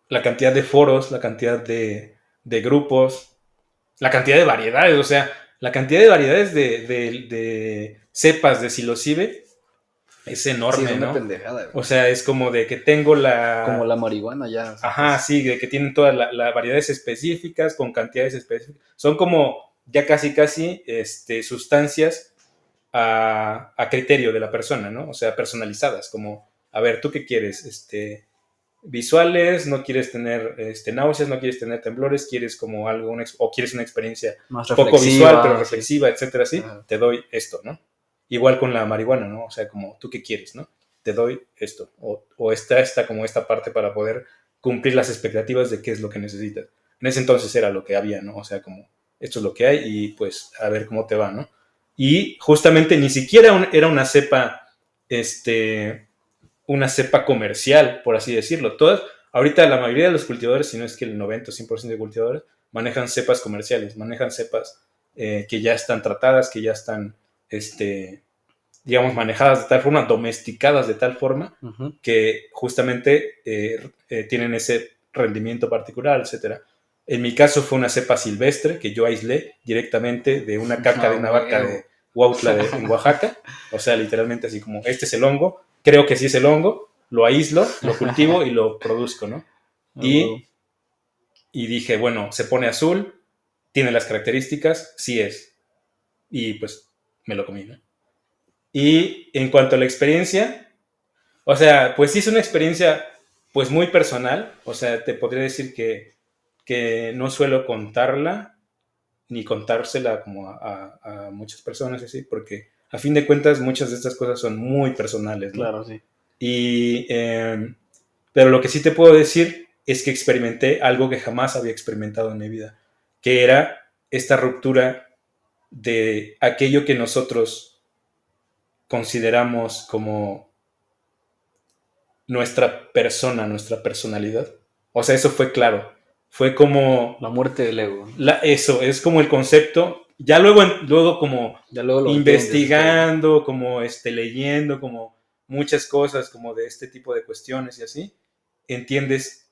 La cantidad de foros, la cantidad de grupos, la cantidad de variedades, o sea, la cantidad de variedades de cepas de psilocibe es Sí, es enorme, una ¿no? pendejada, güey. O sea, es como de que tengo Como la marihuana ya, o sea, ajá, pues... sí, de que tienen todas las variedades específicas, con cantidades específicas. Son como ya casi, sustancias a criterio de la persona, ¿no? O sea, personalizadas, como, a ver, ¿tú qué quieres? Visuales, no quieres tener náuseas, no quieres tener temblores, quieres como algo, o quieres una experiencia Más poco visual, pero reflexiva, sí. reflexiva, etcétera, así, Ajá. te doy esto, ¿no? Igual con la marihuana, ¿no? O sea, como, ¿tú qué quieres, no? Te doy esto, o está como esta parte para poder cumplir las expectativas de qué es lo que necesitas. En ese entonces era lo que había, ¿no? O sea, como, esto es lo que hay y pues a ver cómo te va, ¿no? Y justamente ni siquiera era una cepa comercial, por así decirlo. Ahorita la mayoría de los cultivadores, si no es que el 90 o 100% de cultivadores, manejan cepas comerciales, manejan cepas que ya están tratadas, que ya están, digamos, manejadas de tal forma, domesticadas de tal forma, Uh-huh. que justamente tienen ese rendimiento particular, etcétera. En mi caso fue una cepa silvestre que yo aislé directamente de una caca de Ah, una vaca huevo. de Huautla en Oaxaca. O sea, literalmente así como, este es el hongo, creo que sí es el hongo, lo aíslo, lo cultivo y lo produzco, ¿no? Ah, huevo. Y, y dije, bueno, se pone azul, tiene las características, sí es. Y pues me lo comí, ¿no? Y en cuanto a la experiencia, o sea, pues sí es una experiencia pues muy personal, o sea, te podría decir que no suelo contarla ni contársela como a muchas personas así, porque a fin de cuentas muchas de estas cosas son muy personales, ¿no? Claro, sí. Y, pero lo que sí te puedo decir es que experimenté algo que jamás había experimentado en mi vida, que era esta ruptura de aquello que nosotros consideramos como nuestra persona, nuestra personalidad. O sea, eso fue claro. Fue como La muerte del ego. eso, es como el concepto. Ya luego como Ya luego lo entiendes después, ¿no? investigando, como leyendo, como muchas cosas como de este tipo de cuestiones y así, entiendes,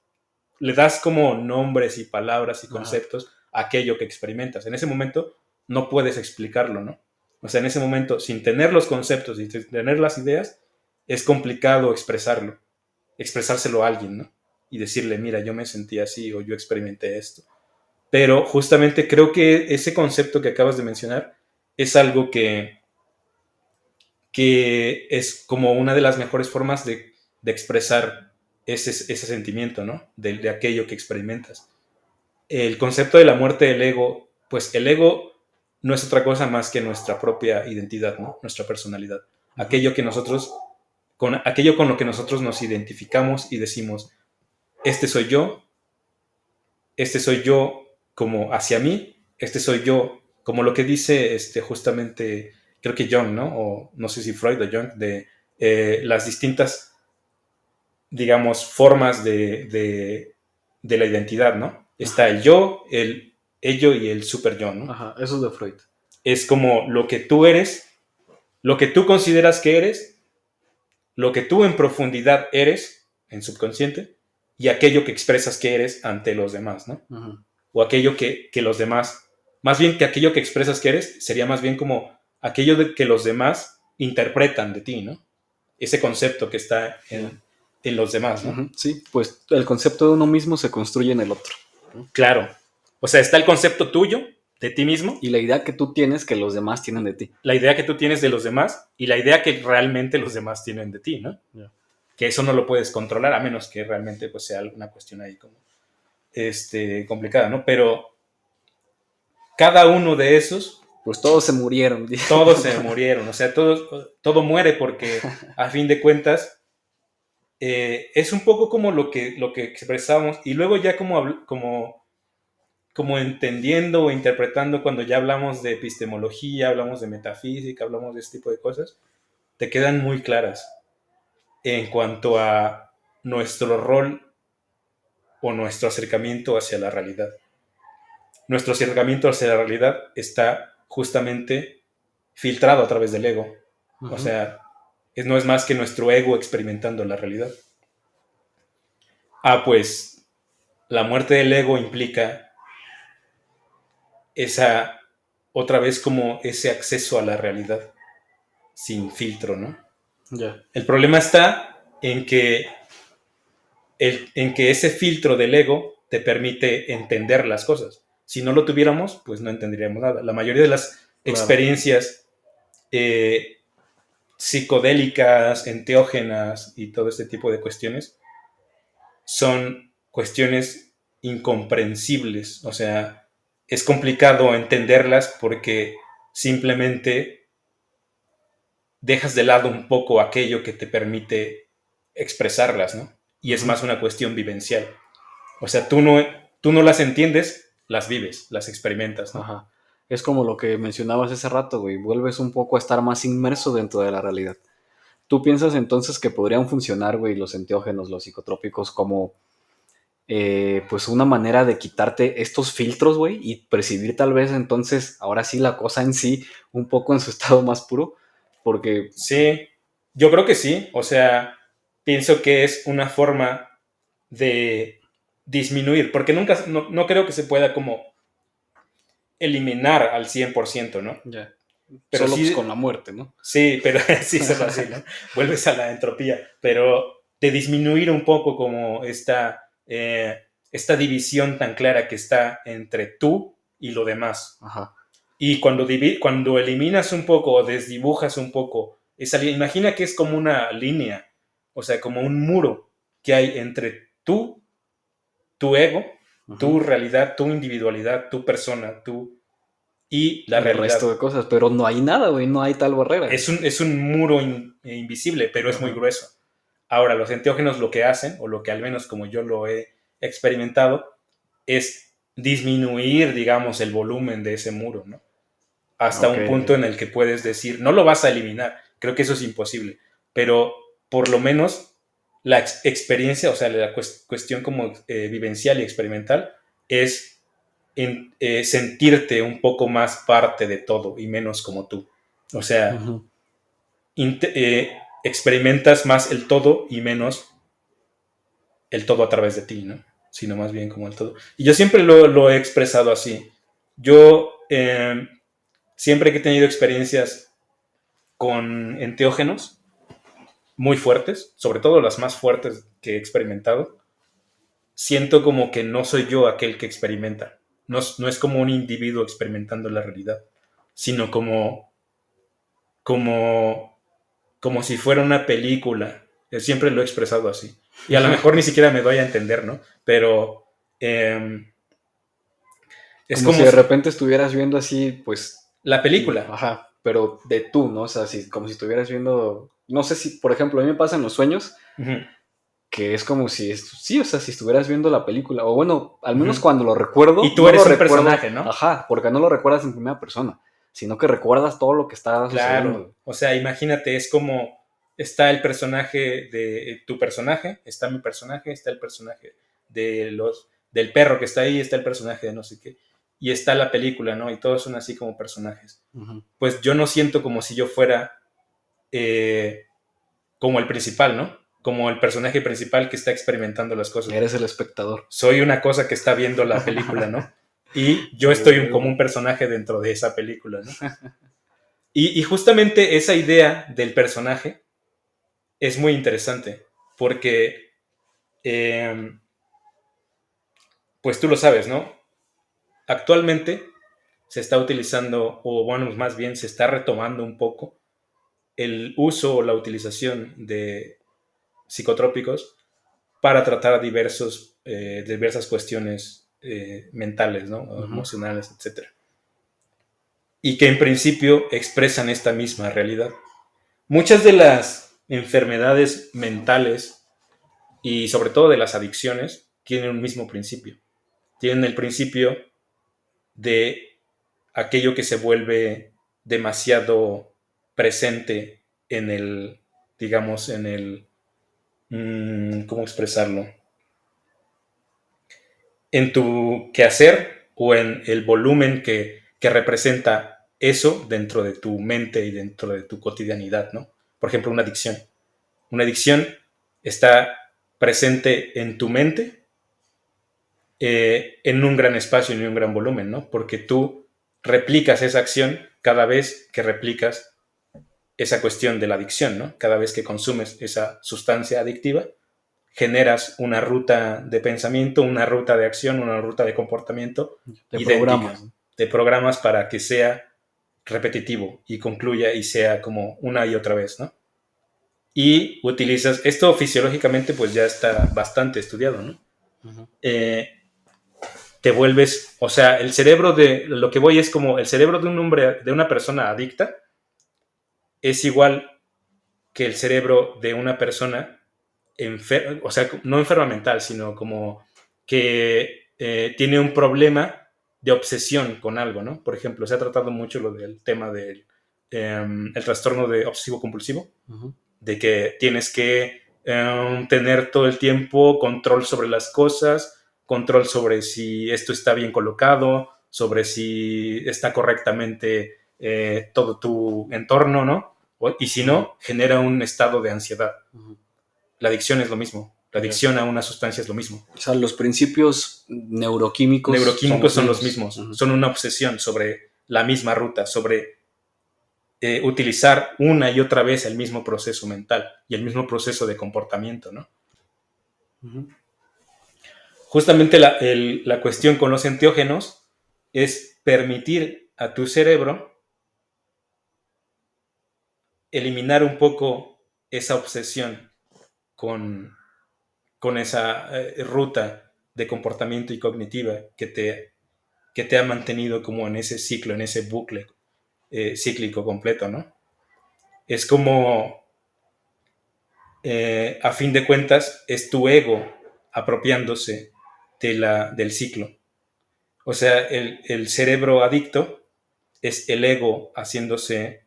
le das como nombres y palabras y Ajá. conceptos a aquello que experimentas. En ese momento no puedes explicarlo, ¿no? O sea, en ese momento, sin tener los conceptos y sin tener las ideas, es complicado expresárselo a alguien, ¿no? Y decirle, mira, yo me sentí así o yo experimenté esto. Pero justamente creo que ese concepto que acabas de mencionar es algo que es como una de las mejores formas de expresar ese sentimiento, ¿no? De aquello que experimentas. El concepto de la muerte del ego, pues el ego no es otra cosa más que nuestra propia identidad, ¿no? Nuestra personalidad. Uh-huh. Aquello con lo que nosotros nos identificamos y decimos, este soy yo como hacia mí, este soy yo como lo que dice justamente, creo que Jung, ¿no? O no sé si Freud o Jung, de las distintas, digamos, formas de la identidad, ¿no? Está Ajá, el yo, el ello y el super yo, ¿no? ajá, eso es de Freud. Es como lo que tú eres, lo que tú consideras que eres, lo que tú en profundidad eres, en subconsciente, y aquello que expresas que eres ante los demás, ¿no? Ajá, O aquello que los demás, más bien que aquello que expresas que eres, sería más bien como aquello de que los demás interpretan de ti, ¿no? Ese concepto que está ya. en los demás, ¿no? Ujú, sí, pues el concepto de uno mismo se construye en el otro, ¿no? Claro. O sea, está el concepto tuyo, de ti mismo, Y la idea que tú tienes que los demás tienen de ti. la idea que tú tienes de los demás y la idea que realmente los demás tienen de ti, ¿no? Ya. Que eso no lo puedes controlar a menos que realmente pues, sea alguna cuestión ahí como complicada, ¿no? Pero cada uno de esos, Pues todos se murieron. todos se murieron, o sea, todo muere porque a fin de cuentas es un poco como lo que expresamos y luego ya como entendiendo o interpretando cuando ya hablamos de epistemología, hablamos de metafísica, hablamos de este tipo de cosas, te quedan muy claras en cuanto a nuestro rol o nuestro acercamiento hacia la realidad. Nuestro acercamiento hacia la realidad está justamente filtrado a través del ego. O Ujú, sea, no es más que nuestro ego experimentando la realidad. Ah, pues la muerte del ego implica esa, otra vez como ese acceso a la realidad sin filtro, ¿no? ya. El problema está en que ese filtro del ego te permite entender las cosas. Si no lo tuviéramos, pues no entenderíamos nada. La mayoría de las Claro. experiencias eh, psicodélicas, enteógenas y todo este tipo de cuestiones son cuestiones incomprensibles. O sea, es complicado entenderlas porque simplemente dejas de lado un poco aquello que te permite expresarlas, ¿no? Y es Ujú, más una cuestión vivencial. O sea, tú no las entiendes, las vives, las experimentas, ¿no? ajá. Es como lo que mencionabas hace rato, güey. Vuelves un poco a estar más inmerso dentro de la realidad. ¿Tú piensas entonces que podrían funcionar, güey, los enteógenos, los psicotrópicos, como pues una manera de quitarte estos filtros, güey, y percibir tal vez entonces, ahora sí, la cosa en sí, un poco en su estado más puro? Porque, Sí, yo creo que sí. O sea, pienso que es una forma de disminuir, porque no creo que se pueda como eliminar al 100%, ¿no? ya, Pero solo pues con sí, la muerte, ¿no? sí, pero sí, solo así, ¿no? Vuelves a la entropía, pero de disminuir un poco como esta división tan clara que está entre tú y lo demás. Ajá, Y cuando eliminas un poco o desdibujas un poco esa línea, imagina que es como una línea, o sea, como un muro que hay entre tú, tu ego, tu ujú. realidad, tu individualidad, tu persona, tú y la Y el resto realidad. de cosas, pero no hay nada, güey, no hay tal barrera. Es un muro invisible, pero es muy Ajá, grueso. Ahora, los enteógenos lo que hacen, o lo que al menos como yo lo he experimentado, es disminuir, digamos, el volumen de ese muro, ¿no? Hasta ok, un punto en el que puedes decir, no lo vas a eliminar, creo que eso es imposible, pero por lo menos la experiencia, o sea, la cuestión como vivencial y experimental es sentirte un poco más parte de todo y menos como tú. O sea, ujú, experimentas más el todo y menos el todo a través de ti, ¿no? Sino más bien como el todo. Y yo siempre lo he expresado así. Yo siempre que he tenido experiencias con enteógenos muy fuertes, sobre todo las más fuertes que he experimentado, siento como que no soy yo aquel que experimenta. No es como un individuo experimentando la realidad, sino como, como si fuera una película. Siempre lo he expresado así. Y a lo mejor ni siquiera me doy a entender, ¿no? Pero es como si como de repente estuvieras viendo así, pues, la película. ajá, pero de tú, ¿no? O sea, como si estuvieras viendo, no sé si, por ejemplo, a mí me pasa en los sueños, Uh -huh. que es como si, sí, o sea, si estuvieras viendo la película, o bueno, al menos Ujú. cuando lo recuerdo, Y tú no eres lo un recuerdo, personaje, ¿no? ajá, porque no lo recuerdas en primera persona, sino que recuerdas todo lo que estaba Claro. sucediendo. O sea, imagínate, es como está el personaje de tu personaje, está mi personaje, está el personaje del perro que está ahí, está el personaje de no sé qué, y está la película, ¿no? Y todos son así como personajes. Ujú. Pues yo no siento como si yo fuera eh, como el principal, ¿no? Como el personaje principal que está experimentando las cosas. Eres el espectador. Soy una cosa que está viendo la película, ¿no? Y yo A estoy como huevo. un personaje dentro de esa película, ¿no? Y justamente esa idea del personaje es muy interesante porque, eh, pues tú lo sabes, ¿no? Actualmente se está utilizando, o bueno, más bien se está retomando un poco el uso o la utilización de psicotrópicos para tratar diversas cuestiones mentales, ¿no? Ujú. Emocionales, etcétera. Y que en principio expresan esta misma realidad. Muchas de las enfermedades mentales y sobre todo de las adicciones tienen un mismo principio. Tienen el principio de aquello que se vuelve demasiado presente en el, digamos, en el, ¿cómo expresarlo? En tu quehacer o en el volumen que representa eso dentro de tu mente y dentro de tu cotidianidad, ¿no? Por ejemplo, una adicción. Una adicción está presente en tu mente en un gran espacio y en un gran volumen, ¿no? Porque tú replicas esa acción cada vez que replicas esa cuestión de la adicción, ¿no? Cada vez que consumes esa sustancia adictiva, generas una ruta de pensamiento, una ruta de acción, una ruta de comportamiento De idéntica. programas, ¿no? Te programas para que sea repetitivo y concluya y sea como una y otra vez, ¿no? Y utilizas, esto fisiológicamente pues ya está bastante estudiado, ¿no? Ujú. Eh, Te vuelves, o sea, el cerebro de, lo que voy es como el cerebro de un hombre, de una persona adicta, es igual que el cerebro de una persona o sea, no enferma mental, sino como que tiene un problema de obsesión con algo, ¿no? Por ejemplo, se ha tratado mucho lo del tema del el trastorno de obsesivo compulsivo, Ujú. de que tienes que tener todo el tiempo control sobre las cosas, control sobre si esto está bien colocado, sobre si está correctamente todo tu entorno, ¿no? Y si Ujú. no, genera un estado de ansiedad. Ujú. La adicción es lo mismo. La Ya. adicción a una sustancia es lo mismo. O sea, los principios neuroquímicos son Neuroquímicos los son los mismos. mismos. Ujú. Son una obsesión sobre la misma ruta, sobre utilizar una y otra vez el mismo proceso mental y el mismo proceso de comportamiento, ¿no? Ujú. Justamente la cuestión con los enteógenos es permitir a tu cerebro eliminar un poco esa obsesión con, con esa ruta de comportamiento y cognitiva que te ha mantenido como en ese ciclo, en ese bucle cíclico completo, ¿no? Es como, a fin de cuentas, es tu ego apropiándose del ciclo. O sea, el cerebro adicto es el ego haciéndose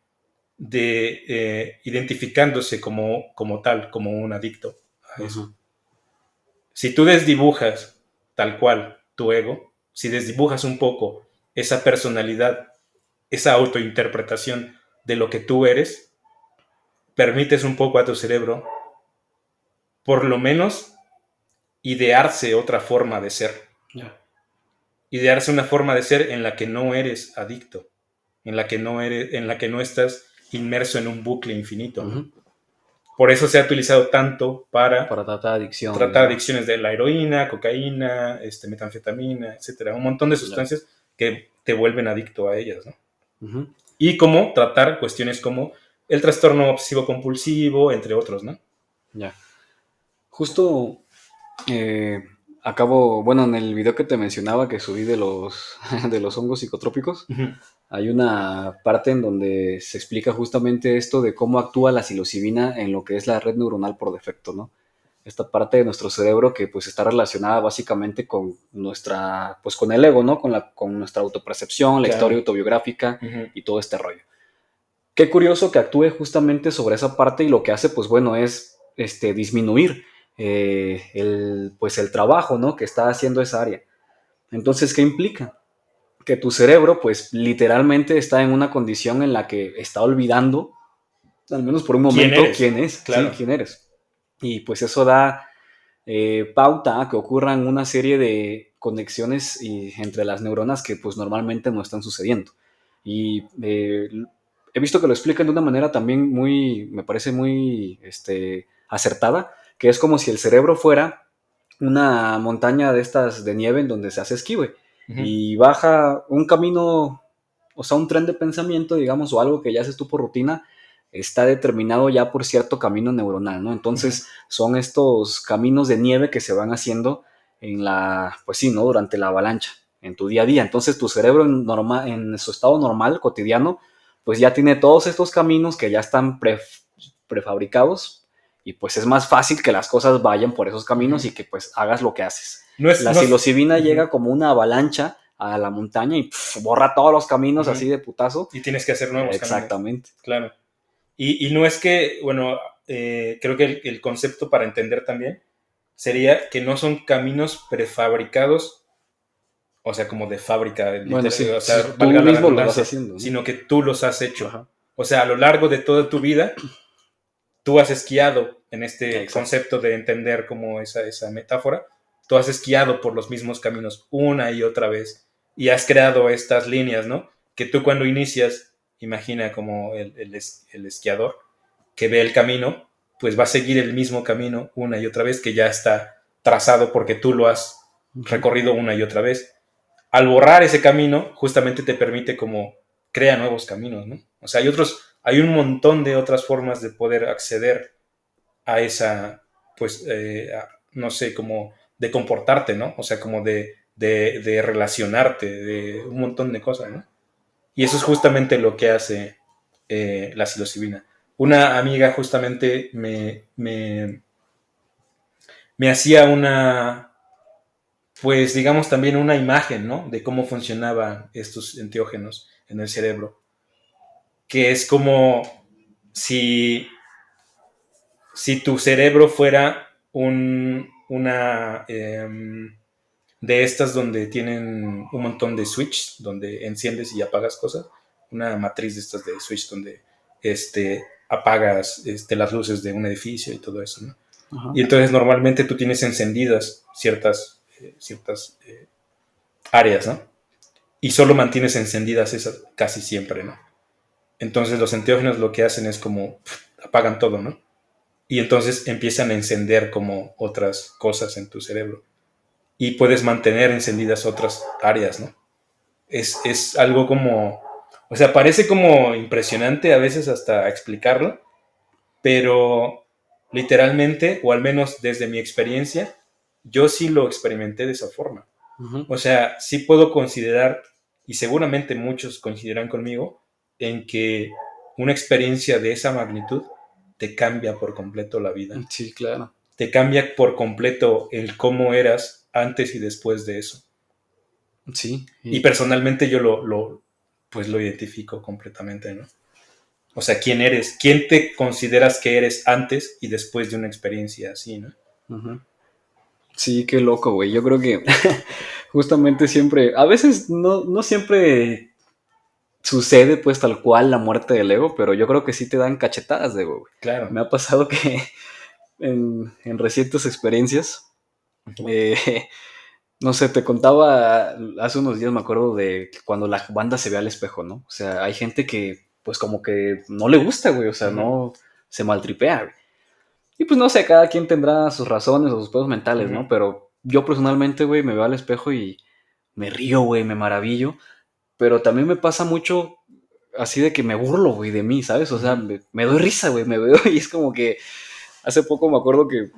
identificándose como tal, como un adicto a eso. Ujú. Si tú desdibujas tal cual tu ego, si desdibujas un poco esa personalidad, esa autointerpretación de lo que tú eres, permites un poco a tu cerebro, por lo menos, idearse otra forma de ser. Ya. Idearse una forma de ser en la que no eres adicto, en la que no estás inmerso en un bucle infinito, ¿no? Ujú. Por eso se ha utilizado tanto para Para tratar adicciones, tratar ¿no? adicciones de la heroína, cocaína, metanfetamina, etcétera. Un montón de Ya. sustancias que te vuelven adicto a ellas, ¿no? Ujú. Y cómo tratar cuestiones como el trastorno obsesivo compulsivo, entre otros, ¿no? Ya. Justo eh, acabo, bueno, en el video que te mencionaba que subí de los, de los hongos psicotrópicos, Uh-huh. hay una parte en donde se explica justamente esto de cómo actúa la psilocibina en lo que es la red neuronal por defecto, ¿no? esta parte de nuestro cerebro que pues está relacionada básicamente con nuestra, pues con el ego, ¿no? Con nuestra autopercepción, la historia Claro. autobiográfica Ujú. y todo este rollo. Qué curioso que actúe justamente sobre esa parte y lo que hace, pues bueno, es disminuir pues el trabajo, ¿no? Que está haciendo esa área. Entonces, ¿qué implica? Que tu cerebro, pues literalmente está en una condición en la que está olvidando, al menos por un ¿Quién momento, quién eres? es, sí, Claro. quién eres. Y pues eso da pauta a que ocurran una serie de conexiones entre las neuronas que pues normalmente no están sucediendo. Y he visto que lo explican de una manera también muy, me parece muy acertada, que es como si el cerebro fuera una montaña de estas de nieve en donde se hace esquí, güey, Ujú. y baja un camino, o sea, un tren de pensamiento, digamos, o algo que ya haces tú por rutina, está determinado ya por cierto camino neuronal, ¿no? Ujú. Entonces son estos caminos de nieve que se van haciendo pues sí, ¿no? Durante la avalancha, en tu día a día. Entonces tu cerebro en su estado normal, cotidiano, pues ya tiene todos estos caminos que ya están prefabricados y pues es más fácil que las cosas vayan por esos caminos Ujú. y que pues hagas lo que haces. No es, La no es- psilocibina Ujú. llega como una avalancha a la montaña y borra todos los caminos Ujú. así de putazo. Y tienes que hacer nuevos caminos. Exactamente. Claro. Y no es que, bueno, creo que el concepto para entender también sería que no son caminos prefabricados, o sea, como de fábrica, Bueno, literal, sí, o sea, sí, tú valga la mismo lo vas redundancia, haciendo, ¿no? sino que tú los has hecho. Ajá, O sea, a lo largo de toda tu vida, tú has esquiado en este exacto. concepto de entender como esa metáfora, tú has esquiado por los mismos caminos una y otra vez y has creado estas líneas, ¿no? Que tú cuando inicias, imagina como el esquiador que ve el camino, pues va a seguir el mismo camino una y otra vez que ya está trazado porque tú lo has Ujú. recorrido una y otra vez. Al borrar ese camino, justamente te permite como crea nuevos caminos, ¿no? O sea, hay un montón de otras formas de poder acceder a esa, pues, no sé, como de comportarte, ¿no? O sea, como de relacionarte, de un montón de cosas, ¿no? Y eso es justamente lo que hace la psilocibina. Una amiga justamente me hacía pues digamos también una imagen, ¿no? De cómo funcionaban estos enteógenos en el cerebro, que es como si, si tu cerebro fuera una de estas donde tienen un montón de switch, donde enciendes y apagas cosas, una matriz de estas de switch donde apagas las luces de un edificio y todo eso, ¿no? Ajá. Y entonces normalmente tú tienes encendidas ciertas áreas, ¿no? Y solo mantienes encendidas esas casi siempre, ¿no? Entonces los enteógenos lo que hacen es como apagan todo, ¿no? Y entonces empiezan a encender como otras cosas en tu cerebro y puedes mantener encendidas otras áreas, ¿no? Es algo como, o sea, parece como impresionante a veces hasta explicarlo, pero literalmente, o al menos desde mi experiencia, yo sí lo experimenté de esa forma. Ujú. O sea, sí puedo considerar, y seguramente muchos coincidirán conmigo, en que una experiencia de esa magnitud te cambia por completo la vida. Sí, claro. Te cambia por completo el cómo eras antes y después de eso. Sí, Y y personalmente yo pues lo identifico completamente, ¿no? O sea, ¿quién eres? ¿Quién te consideras que eres antes y después de una experiencia así, ¿no? ujú. Sí, qué loco, güey. Yo creo que justamente siempre, a veces no siempre sucede pues tal cual la muerte del ego, pero yo creo que sí te dan cachetadas de ego, güey. Claro. Me ha pasado que en recientes experiencias, Uh-huh. eh, no sé, te contaba hace unos días, me acuerdo de cuando la banda se ve al espejo, ¿no? O sea, hay gente que pues como que no le gusta, güey, o sea, Uh-huh. no se maltripea, güey. Y pues no sé, cada quien tendrá sus razones o sus pedos mentales, Uh-huh. ¿no? Pero yo personalmente, güey, me veo al espejo y me río, güey, me maravillo. Pero también me pasa mucho así de que me burlo, güey, de mí, ¿sabes? O sea, Uh-huh. me doy risa, güey, me veo y es como que hace poco me acuerdo que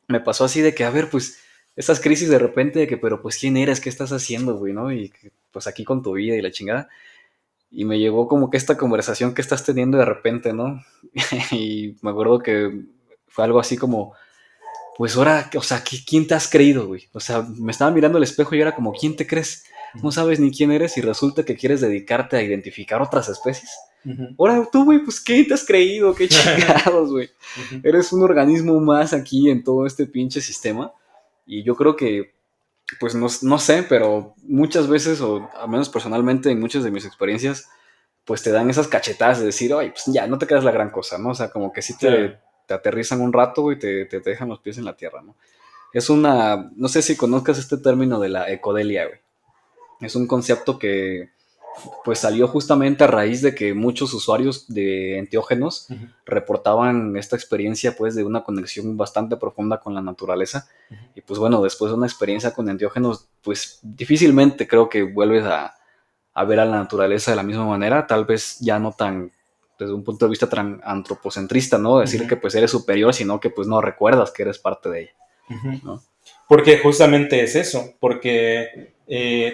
me pasó así de que, a ver, pues, esas crisis de repente de que, pero pues, ¿quién eres? ¿Qué estás haciendo, güey, no? Y que, pues aquí con tu vida y la chingada. Y me llegó como que esta conversación que estás teniendo de repente, ¿no? Y me acuerdo que fue algo así como, pues ahora, o sea, ¿quién te has creído, güey? O sea, me estaba mirando al espejo y era como, ¿quién te crees? No sabes ni quién eres y resulta que quieres dedicarte a identificar otras especies. Ujú. Ahora tú, güey, pues ¿qué te has creído? ¿Qué chingados, güey? Ujú. Eres un organismo más aquí en todo este pinche sistema. Y yo creo que, pues no sé, pero muchas veces, o al menos personalmente en muchas de mis experiencias, pues te dan esas cachetadas de decir, oye, pues ya, no te quedas la gran cosa, ¿no? O sea, como que sí Claro. te aterrizan un rato, güey, te dejan los pies en la tierra, ¿no? No sé si conozcas este término de la ecodelia, güey. Es un concepto que pues salió justamente a raíz de que muchos usuarios de enteógenos Ujú. reportaban esta experiencia pues de una conexión bastante profunda con la naturaleza. Ujú. Y pues bueno, después de una experiencia con enteógenos, pues difícilmente creo que vuelves a ver a la naturaleza de la misma manera, tal vez ya no tan desde un punto de vista tan antropocentrista, ¿no? Decir Ujú. que pues eres superior, sino que pues no recuerdas que eres parte de ella, Ujú. ¿no? Porque justamente es eso, porque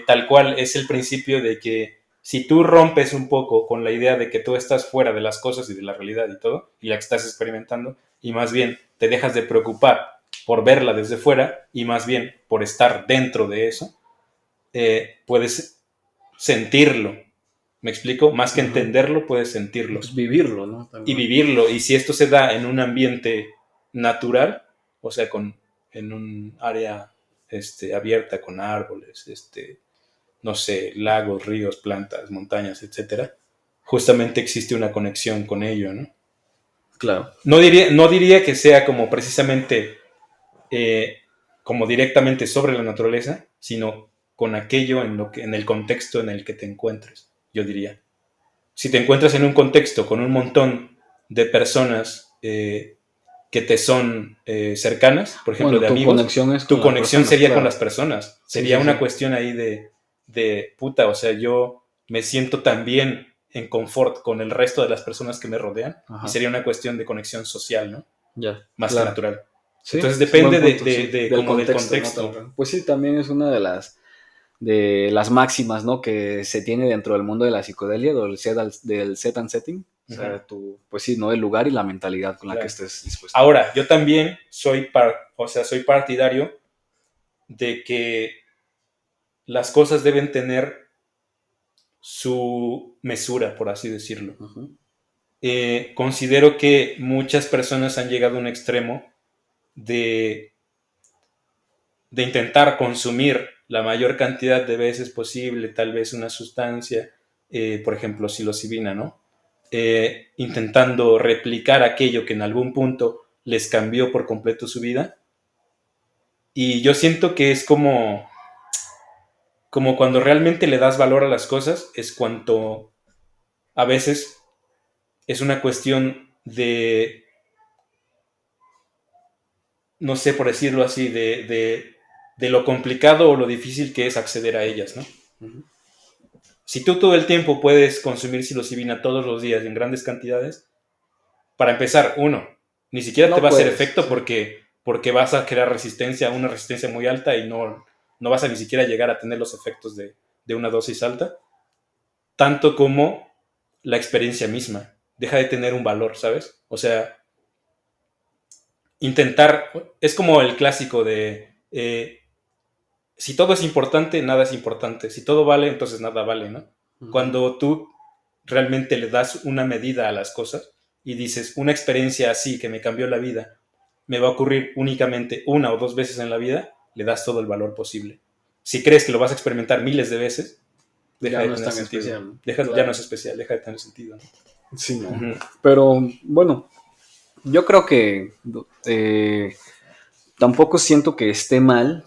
tal cual es el principio de que si tú rompes un poco con la idea de que tú estás fuera de las cosas y de la realidad y todo, y la que estás experimentando, y más bien te dejas de preocupar por verla desde fuera y más bien por estar dentro de eso, puedes sentirlo. ¿Me explico? Más que Ujú. entenderlo, puedes sentirlo Pues vivirlo, ¿no? y vivirlo. Y si esto se da en un ambiente natural, o sea, en un área abierta con árboles, no sé, lagos, ríos, plantas, montañas, etcétera, justamente existe una conexión con ello, ¿no? Claro. No diría que sea como precisamente, eh, como directamente sobre la naturaleza, sino con aquello en el contexto en el que te encuentres, yo diría. Si te encuentras en un contexto con un montón de personas que te son cercanas, por ejemplo, Bueno, de tu amigos, conexión es tu con las conexión personas, sería con las claro. personas. Sí, Sería sí, una sí. cuestión ahí de puta, o sea, yo me siento también en confort con el resto de las personas que me rodean y Ajá. sería una cuestión de conexión social, ¿no? Ya, Más que claro. natural. Sí, Entonces es un buen depende punto, sí. Del como del contexto, ¿no? Tal contexto. vez. Pues sí, también es una de las máximas, ¿no? Que se tiene dentro del mundo de la psicodelia, del set and setting. O Ujú, sea, pues sí, ¿no? El lugar y la mentalidad con la que claro. estés dispuesto. Ahora, yo también soy partidario de que las cosas deben tener su mesura, por así decirlo. Ujú. Considero que muchas personas han llegado a un extremo de, de intentar consumir la mayor cantidad de veces posible, tal vez una sustancia, por ejemplo, psilocibina, ¿no? Intentando replicar aquello que en algún punto les cambió por completo su vida. Y yo siento que es como cuando realmente le das valor a las cosas, es cuanto a veces es una cuestión no sé por decirlo así, de lo complicado o lo difícil que es acceder a ellas, ¿no? Ujú. Si tú todo el tiempo puedes consumir psilocibina todos los días en grandes cantidades, para empezar, uno, ni siquiera te No va a hacer puedes, efecto sí. porque vas a crear resistencia, una resistencia muy alta y no vas a ni siquiera llegar a tener los efectos de una dosis alta, tanto como la experiencia misma. Deja de tener un valor, ¿sabes? O sea, intentar, es como el clásico de, si todo es importante, nada es importante. Si todo vale, entonces nada vale, ¿no? Ujú. Cuando tú realmente le das una medida a las cosas y dices, una experiencia así que me cambió la vida, me va a ocurrir únicamente una o dos veces en la vida, le das todo el valor posible. Si crees que lo vas a experimentar miles de veces, deja Ya de no es tener tan sentido. especial, ¿no? Ya no Claro. es especial, deja de tener sentido. Sí, ¿No? no. Uh-huh. Pero bueno, yo creo que tampoco siento que esté mal,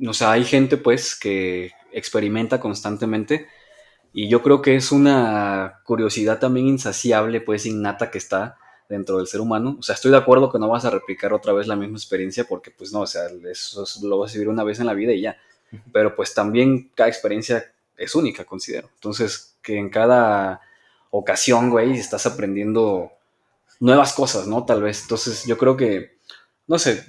o sea, hay gente pues que experimenta constantemente y yo creo que es una curiosidad también insaciable, pues innata que está dentro del ser humano. O sea, estoy de acuerdo que no vas a replicar otra vez la misma experiencia porque pues no, o sea, lo vas a vivir una vez en la vida y ya. Pero pues también cada experiencia es única, considero. Entonces, que en cada ocasión, güey, estás aprendiendo nuevas cosas, ¿no? Tal vez. Entonces, yo creo que, no sé,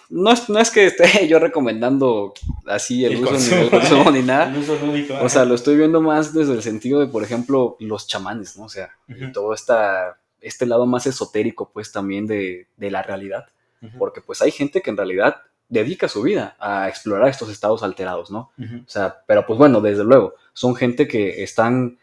no es que esté yo recomendando así el El uso ni consumo, del consumo ni nada. el uso lúdico. O sea, lo estoy viendo más desde el sentido de, por ejemplo, los chamanes, ¿no? O sea, y Uh-huh. toda esta este lado más esotérico, pues también de la realidad, Ujú, porque pues hay gente que en realidad dedica su vida a explorar estos estados alterados, ¿no? ujú. O sea, pero pues bueno, desde luego, son gente que están,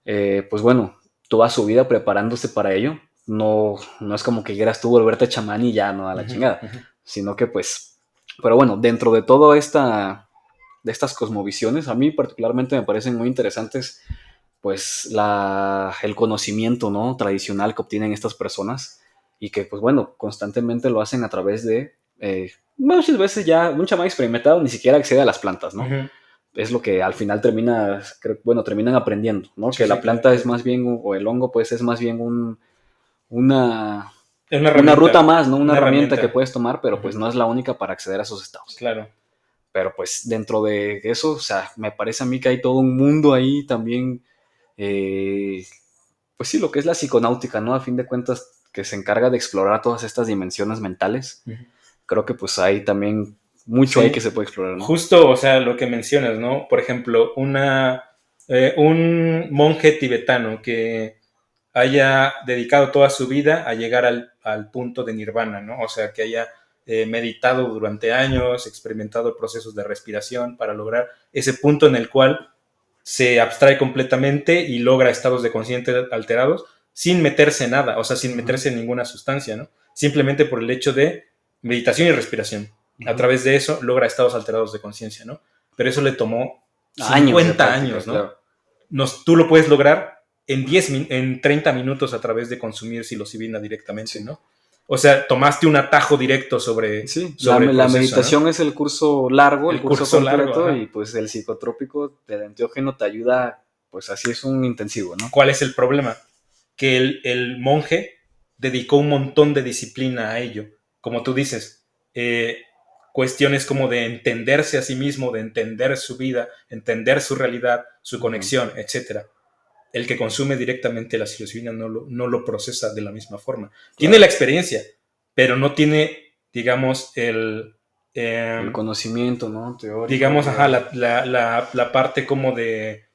pues bueno, toda su vida preparándose para ello. No, no es como que quieras tú volverte chamán y ya, no a la Ujú, chingada, ujú, sino que pues, pero bueno, dentro de todo de estas cosmovisiones, a mí particularmente me parecen muy interesantes, pues el conocimiento, ¿no? Tradicional que obtienen estas personas y que, pues bueno, constantemente lo hacen a través de, muchas veces ya un chamán experimentado ni siquiera accede a las plantas, ¿no? ujú. Es lo que al final terminan aprendiendo, ¿no? Sí, Que sí, la claro, planta es claro. más bien, o el hongo, pues es más bien una, Es una una ruta herramienta, más, ¿no? Una una herramienta que herramienta. puedes tomar, pero pues Ujú, no es la única para acceder a esos estados. claro. Pero pues dentro de eso, o sea, me parece a mí que hay todo un mundo ahí también, eh, pues sí, lo que es la psiconáutica, ¿no? A fin de cuentas, que se encarga de explorar todas estas dimensiones mentales. Ujú. Creo que pues hay también mucho ahí que Sí, se puede explorar, ¿no? justo, o sea, lo que mencionas, ¿no? Por ejemplo, un monje tibetano que haya dedicado toda su vida a llegar al punto de nirvana, ¿no? O sea, que haya meditado durante años, experimentado procesos de respiración para lograr ese punto en el cual se abstrae completamente y logra estados de conciencia alterados sin meterse en nada, o sea, sin Ujú, meterse en ninguna sustancia, ¿no? Simplemente por el hecho de meditación y respiración. A ujú. través de eso logra estados alterados de conciencia, ¿no? Pero eso le tomó Años de 50 práctica, años, ¿no? claro. Tú lo puedes lograr en 30 minutos a través de consumir psilocibina directamente, Sí. ¿no? O sea, tomaste un atajo directo Sí, sobre el la proceso, ¿no? meditación es el curso largo, el El curso curso largo, completo, ajá. y pues el psicotrópico del enteógeno te ayuda, pues así es un intensivo, ¿no? ¿Cuál es el problema? Que el monje dedicó un montón de disciplina a ello. Como tú dices, cuestiones como de entenderse a sí mismo, de entender su vida, entender su realidad, su Ujú, conexión, etcétera. El que consume directamente la psilocibina no lo procesa de la misma forma. Tiene la claro. experiencia, pero no tiene, digamos, El eh, conocimiento, ¿no? Teórico, digamos, ajá, todo. la parte como de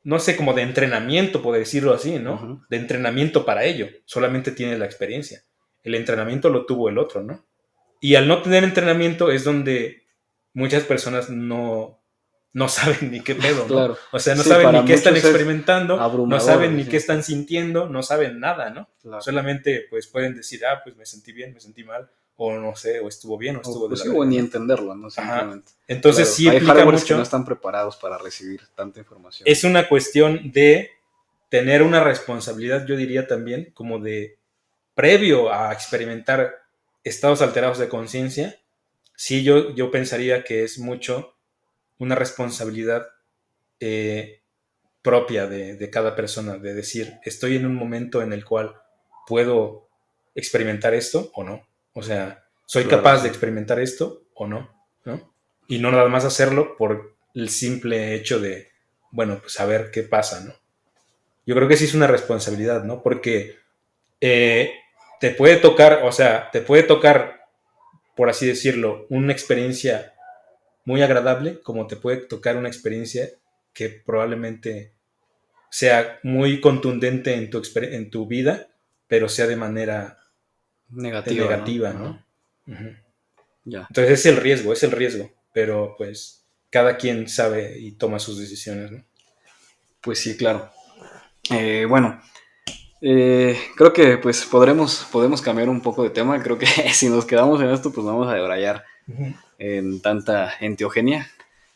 no sé, como de entrenamiento, por decirlo así, ¿no? Ujú, De entrenamiento para ello. Solamente tiene la experiencia. El entrenamiento lo tuvo el otro, ¿no? Y al no tener entrenamiento es donde muchas personas no saben ni qué pedo, ¿no? claro. O sea, no Sí, saben para ni qué están muchos es experimentando, no saben abrumador, ni sí, qué están sintiendo, no saben nada, ¿no? claro. Solamente pues pueden decir, ah, pues me sentí bien, me sentí mal, o no sé, o estuvo bien, o O, estuvo de pues la sí, o verga, ni ¿no? entenderlo, ¿no? Ajá. Simplemente. Entonces Claro, sí hay implica hardwares que no mucho. están preparados para recibir tanta información. Es una cuestión de tener una responsabilidad, yo diría también, como de previo a experimentar estados alterados de conciencia, sí yo pensaría que es mucho una responsabilidad eh, propia de cada persona, de decir, estoy en un momento en el cual puedo experimentar esto o no. O sea, soy Claro, capaz sí. de experimentar esto o no, ¿no? Y no nada más hacerlo por el simple hecho de, bueno, pues a ver qué pasa, ¿no? Yo creo que sí es una responsabilidad, ¿no? Porque eh, te puede tocar, o sea, te puede tocar, por así decirlo, una experiencia muy agradable, como te puede tocar una experiencia que probablemente sea muy contundente en tu vida, pero sea de manera Negativa, ¿no? negativa, Ajá. ¿no? Uh-huh. Ya. Entonces es el riesgo, pero pues cada quien sabe y toma sus decisiones, ¿no? Pues sí, claro. Bueno, creo que pues podemos cambiar un poco de tema. Creo que si nos quedamos en esto, pues vamos a debrayar Uh-huh. en tanta enteogenia.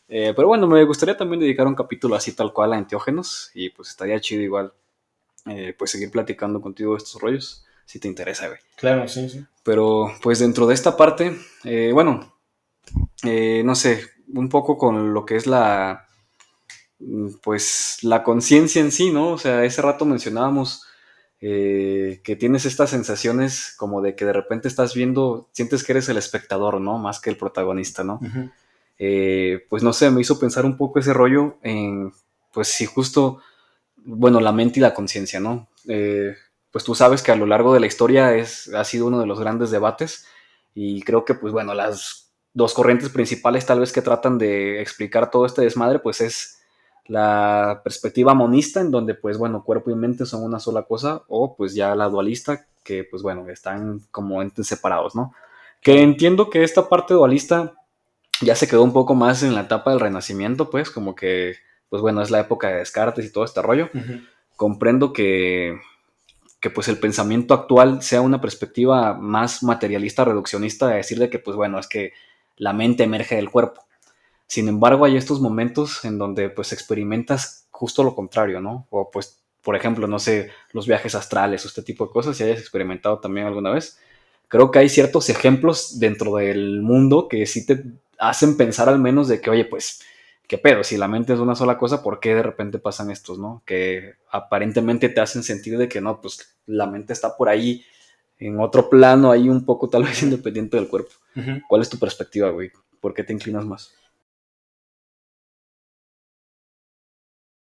Pero bueno, me gustaría también dedicar un capítulo así tal cual a enteógenos y pues estaría chido igual pues seguir platicando contigo de estos rollos, si te interesa, güey. Claro, sí, sí. Pero pues dentro de esta parte, bueno, no sé, un poco con lo que es pues la conciencia en sí, ¿no? O sea, ese rato mencionábamos que tienes estas sensaciones como de que de repente estás viendo, sientes que eres el espectador, ¿no? Más que el protagonista, ¿no? Uh-huh. Pues no sé, me hizo pensar un poco ese rollo en, pues si justo, bueno, la mente y la conciencia, ¿no? Pues tú sabes que a lo largo de la historia ha sido uno de los grandes debates y creo que, pues bueno, las dos corrientes principales tal vez que tratan de explicar todo este desmadre, pues es la perspectiva monista, en donde pues bueno, cuerpo y mente son una sola cosa, o pues ya la dualista, que pues bueno, están como entes separados, ¿no? Que Claro. entiendo que esta parte dualista ya se quedó un poco más en la etapa del Renacimiento, pues como que, pues bueno, es la época de Descartes y todo este rollo. Ujú. Comprendo que pues el pensamiento actual sea una perspectiva más materialista, reduccionista, de decir de que pues bueno, es que la mente emerge del cuerpo. Sin embargo, hay estos momentos en donde pues experimentas justo lo contrario, ¿no? O pues, por ejemplo, no sé, los viajes astrales o este tipo de cosas, si hayas experimentado también alguna vez. Creo que hay ciertos ejemplos dentro del mundo que sí te hacen pensar al menos de que, oye, pues, ¿qué pedo? Si la mente es una sola cosa, ¿por qué de repente pasan estos, no? Que aparentemente te hacen sentir de que no, pues la mente está por ahí, en otro plano, ahí un poco tal vez Ujú. independiente del cuerpo. Ujú. ¿Cuál es tu perspectiva, güey? ¿Por qué te inclinas más?